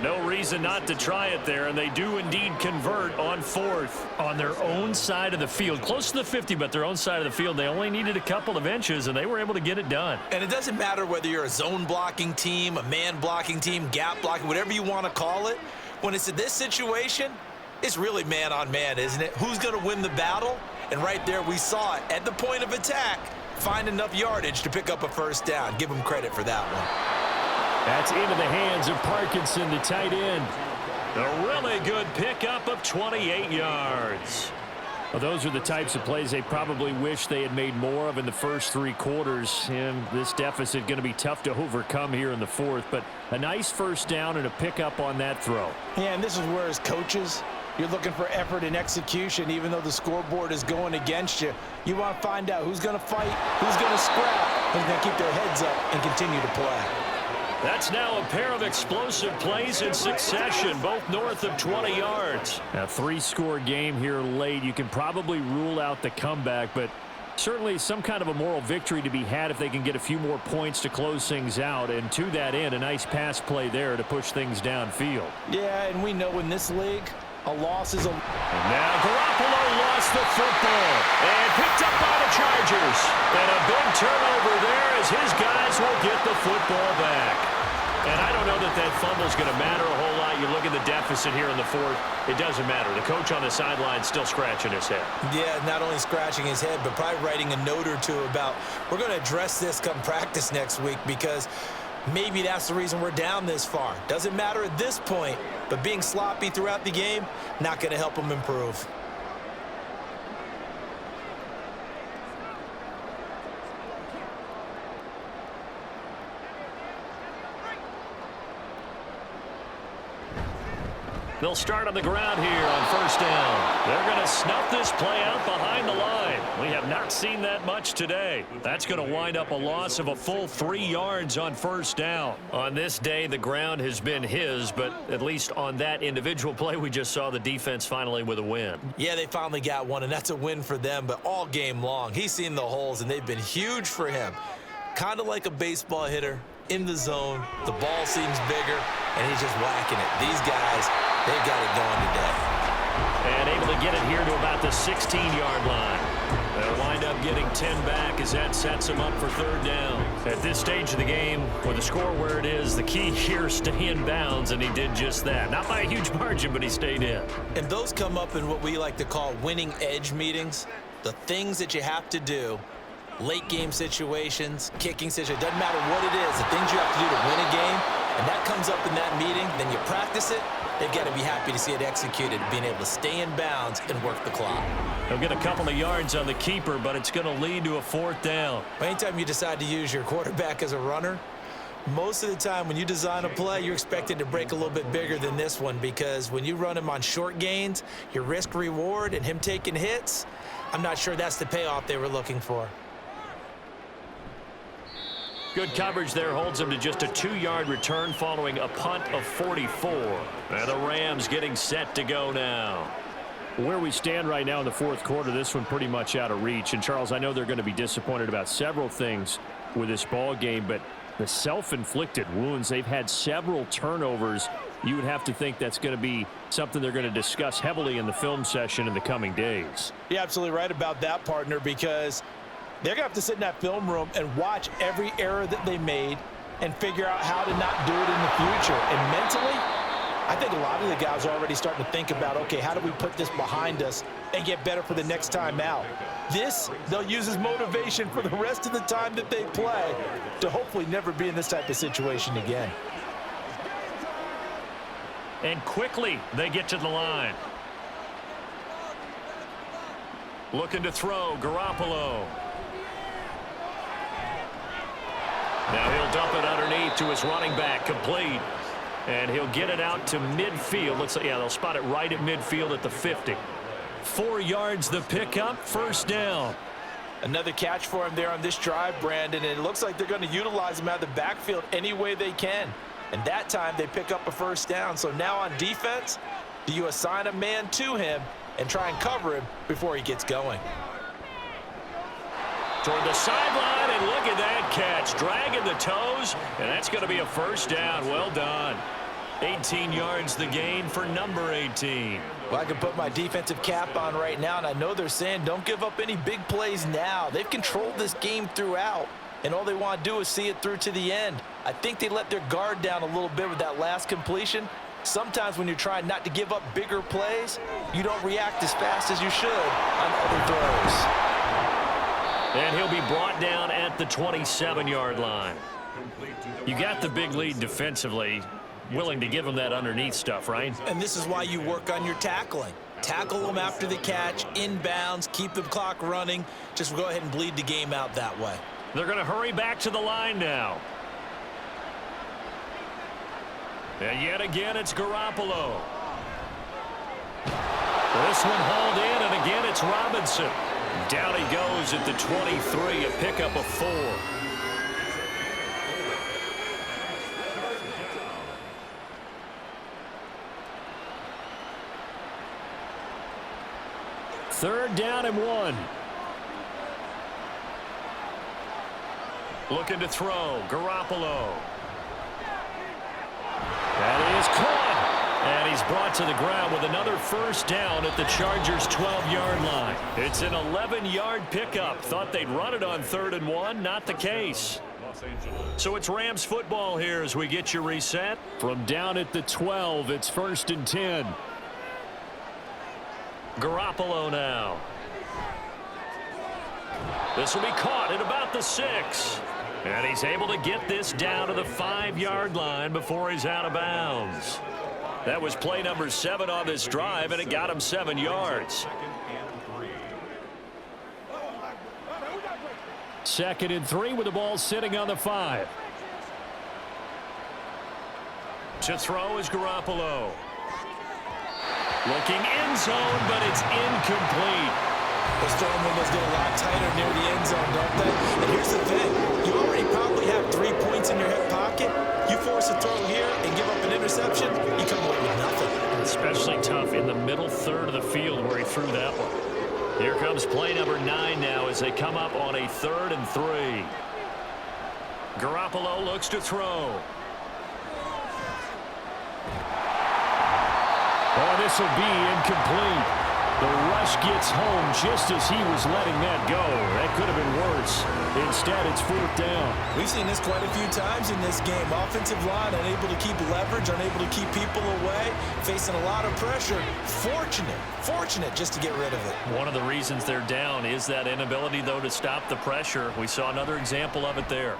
No reason not to try it there, and they do indeed convert on 4th on their own side of the field. Close to the 50, but their own side of the field. They only needed a couple of inches, and they were able to get it done. And it doesn't matter whether you're a zone blocking team, a man blocking team, gap blocking, whatever you want to call it. When it's in this situation, it's really man on man, isn't it? Who's going to win the battle? And right there we saw it at the point of attack. Find enough yardage to pick up a first down. Give them credit for that one. That's into the hands of Parkinson, the tight end. A really good pickup of 28 yards. Well, those are the types of plays they probably wish they had made more of in the first 3 quarters. And this deficit going to be tough to overcome here in the 4th. But a nice first down and a pickup on that throw. Yeah, and this is where as coaches, you're looking for effort and execution. Even though the scoreboard is going against you, you want to find out who's going to fight, who's going to scrap, who's going to keep their heads up and continue to play. That's now a pair of explosive plays in succession, both north of 20 yards. A 3-score game here late. You can probably rule out the comeback, but certainly some kind of a moral victory to be had if they can get a few more points to close things out. And to that end, a nice pass play there to push things downfield. Yeah, and we know in this league, a loss is a... And now Garoppolo lost the football and picked up by the Chargers. And a big turnover there as his guys will get the football back. And I don't know that that fumble is going to matter a whole lot. You look at the deficit here in the 4th, it doesn't matter. The coach on the sideline still scratching his head. Yeah, not only scratching his head, but probably writing a note or two about, we're going to address this come practice next week because maybe that's the reason we're down this far. Doesn't matter at this point, but being sloppy throughout the game, not going to help them improve. They'll start on the ground here on 1st down. They're going to snuff this play out behind the line. We have not seen that much today. That's going to wind up a loss of a full 3 yards on 1st down. On this day, the ground has been his, but at least on that individual play, we just saw the defense finally with a win. Yeah, they finally got one, and that's a win for them, but all game long, he's seen the holes, and they've been huge for him. Kind of like a baseball hitter in the zone. The ball seems bigger, and he's just whacking it. These guys, they've got it going today. And able to get it here to about the 16-yard line. They'll wind up getting 10 back as that sets them up for 3rd down. At this stage of the game, with the score where it is, the key here is stay in bounds, and he did just that. Not by a huge margin, but he stayed in. And those come up in what we like to call winning edge meetings. The things that you have to do, late game situations, kicking situations, doesn't matter what it is, the things you have to do to win a game, and that comes up in that meeting, then you practice it. They've got to be happy to see it executed, being able to stay in bounds and work the clock. He'll get a couple of yards on the keeper, but it's going to lead to a 4th down. Anytime you decide to use your quarterback as a runner, most of the time when you design a play, you're expected to break a little bit bigger than this one because when you run him on short gains, your risk-reward and him taking hits, I'm not sure that's the payoff they were looking for. Good coverage there holds him to just a 2-yard return following a punt of 44. And the Rams getting set to go now. Where we stand right now in the 4th quarter, this one pretty much out of reach. And, Charles, I know they're going to be disappointed about several things with this ball game, but the self-inflicted wounds, they've had several turnovers. You would have to think that's going to be something they're going to discuss heavily in the film session in the coming days. You're absolutely right about that, partner, because they're going to have to sit in that film room and watch every error that they made and figure out how to not do it in the future. And mentally, I think a lot of the guys are already starting to think about, okay, how do we put this behind us and get better for the next time out? This, they'll use as motivation for the rest of the time that they play to hopefully never be in this type of situation again. And quickly, they get to the line. Looking to throw, Garoppolo. Now he'll dump it underneath to his running back, complete. And he'll get it out to midfield. Let's say, yeah, they'll spot it right at midfield at the 50. 4 yards the pickup, first down. Another catch for him there on this drive, Brandon, and it looks like they're going to utilize him out of the backfield any way they can. And that time they pick up a first down. So now on defense, do you assign a man to him and try and cover him before he gets going? Toward the sideline, and look at that catch. Dragging the toes, and that's going to be a first down. Well done. 18 yards the gain for number 18. Well, I can put my defensive cap on right now, and I know they're saying don't give up any big plays now. They've controlled this game throughout, and all they want to do is see it through to the end. I think they let their guard down a little bit with that last completion. Sometimes when you're trying not to give up bigger plays, you don't react as fast as you should on other throws. And he'll be brought down at the 27-yard line. You got the big lead defensively. Willing to give them that underneath stuff, right? And this is why you work on your tackling. Tackle them after the catch, inbounds, keep the clock running. Just go ahead and bleed the game out that way. They're going to hurry back to the line now. And yet again, it's Garoppolo. This one hauled in, and again, it's Robinson. Down he goes at the 23, a pickup of 4. Third down and 1. Looking to throw. Garoppolo. That is caught. And he's brought to the ground with another first down at the Chargers' 12-yard line. It's an 11-yard pickup. Thought they'd run it on 3rd and 1. Not the case. So it's Rams football here as we get you reset. From down at the 12, it's 1st and 10. Garoppolo now. This will be caught at about the 6. And he's able to get this down to the 5-yard line before he's out of bounds. That was play number 7 on this drive, and it got him 7 yards. 2nd and 3 with the ball sitting on the 5. To throw is Garoppolo. Looking end zone, but it's incomplete. Those throwing windows get a lot tighter near the end zone, don't they? And here's the thing. You already probably have 3 points in your hip pocket. You force a throw here and give up an interception, you come away with nothing. Especially tough in the middle third of the field where he threw that one. Here comes play number 9 now as they come up on a 3rd and 3. Garoppolo looks to throw. Oh, this will be incomplete. The rush gets home just as he was letting that go. That could have been worse. Instead, it's 4th down. We've seen this quite a few times in this game. Offensive line unable to keep leverage, unable to keep people away, facing a lot of pressure. Fortunate just to get rid of it. One of the reasons they're down is that inability, though, to stop the pressure. We saw another example of it there.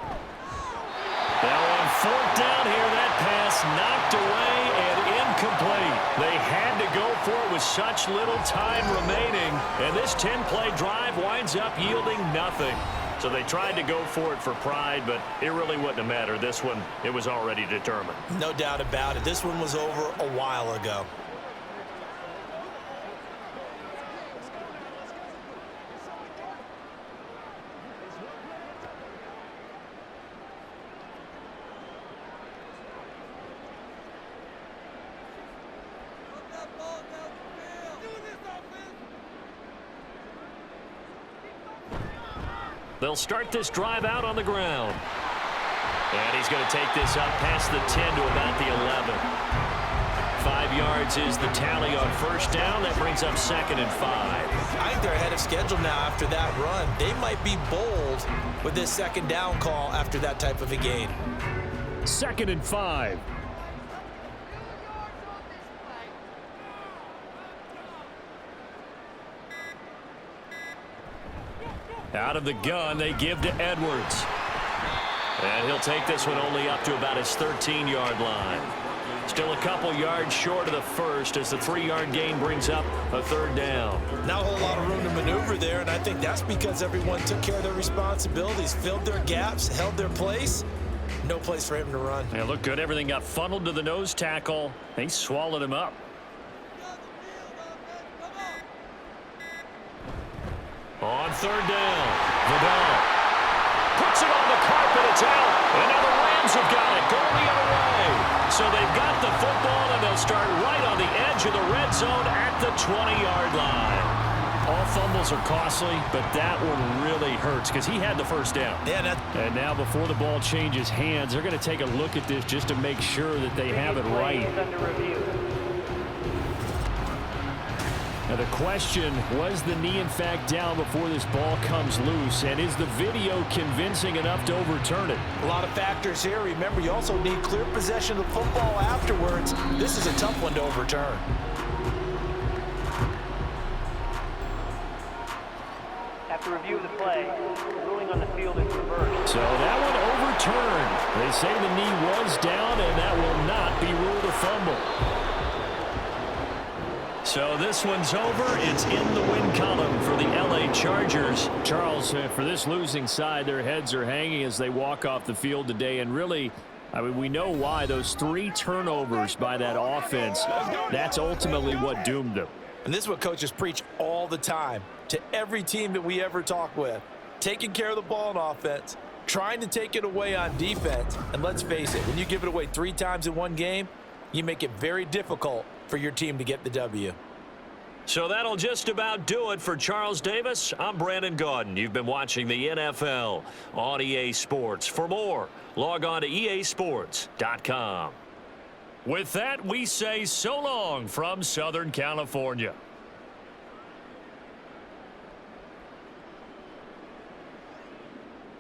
Now on 4th down here, that pass knocked away and incomplete. They had to go for it with such little time remaining, and this 10-play drive winds up yielding nothing. So they tried to go for it for pride, but it really wouldn't have mattered. This one, it was already determined. No doubt about it. This one was over a while ago. They'll start this drive out on the ground. And he's going to take this up past the 10 to about the 11. 5 yards is the tally on 1st down. That brings up 2nd and 5. I think they're ahead of schedule now after that run. They might be bold with this 2nd down call after that type of a gain. 2nd and 5. Out of the gun, they give to Edwards. And he'll take this one only up to about his 13-yard line. Still a couple yards short of the first as the 3-yard gain brings up a 3rd down. Not a whole lot of room to maneuver there, and I think that's because everyone took care of their responsibilities, filled their gaps, held their place. No place for him to run. Yeah, looked good. Everything got funneled to the nose tackle. They swallowed him up. On third down, Vidal puts it on the carpet. It's out. And now the Rams have got it going the other way. So they've got the football, and they'll start right on the edge of the red zone at the 20-yard line. All fumbles are costly, but that one really hurts because he had the first down. Yeah, and now before the ball changes hands, they're going to take a look at this just to make sure that they have it right. Under review. Now the question, was the knee in fact down before this ball comes loose? And is the video convincing enough to overturn it? a lot of factors here. Remember, you also need clear possession of the football afterwards. This is a tough one to overturn. After review of the play, the ruling on the field is reversed. So that one overturned. They say the knee was down, and that will not be ruled a fumble. So this one's over. It's in the win column for the LA Chargers. Charles, for this losing side, their heads are hanging as they walk off the field today. And really, I mean, we know why. Those 3 turnovers by that offense, that's ultimately what doomed them. And this is what coaches preach all the time to every team that we ever talk with. Taking care of the ball on offense, trying to take it away on defense. And let's face it, when you give it away 3 times in one game, you make it very difficult for your team to get the W. So that'll just about do it for Charles Davis. I'm Brandon Gaudin. You've been watching the NFL on EA Sports. For more, log on to easports.com. With that, we say so long from Southern California.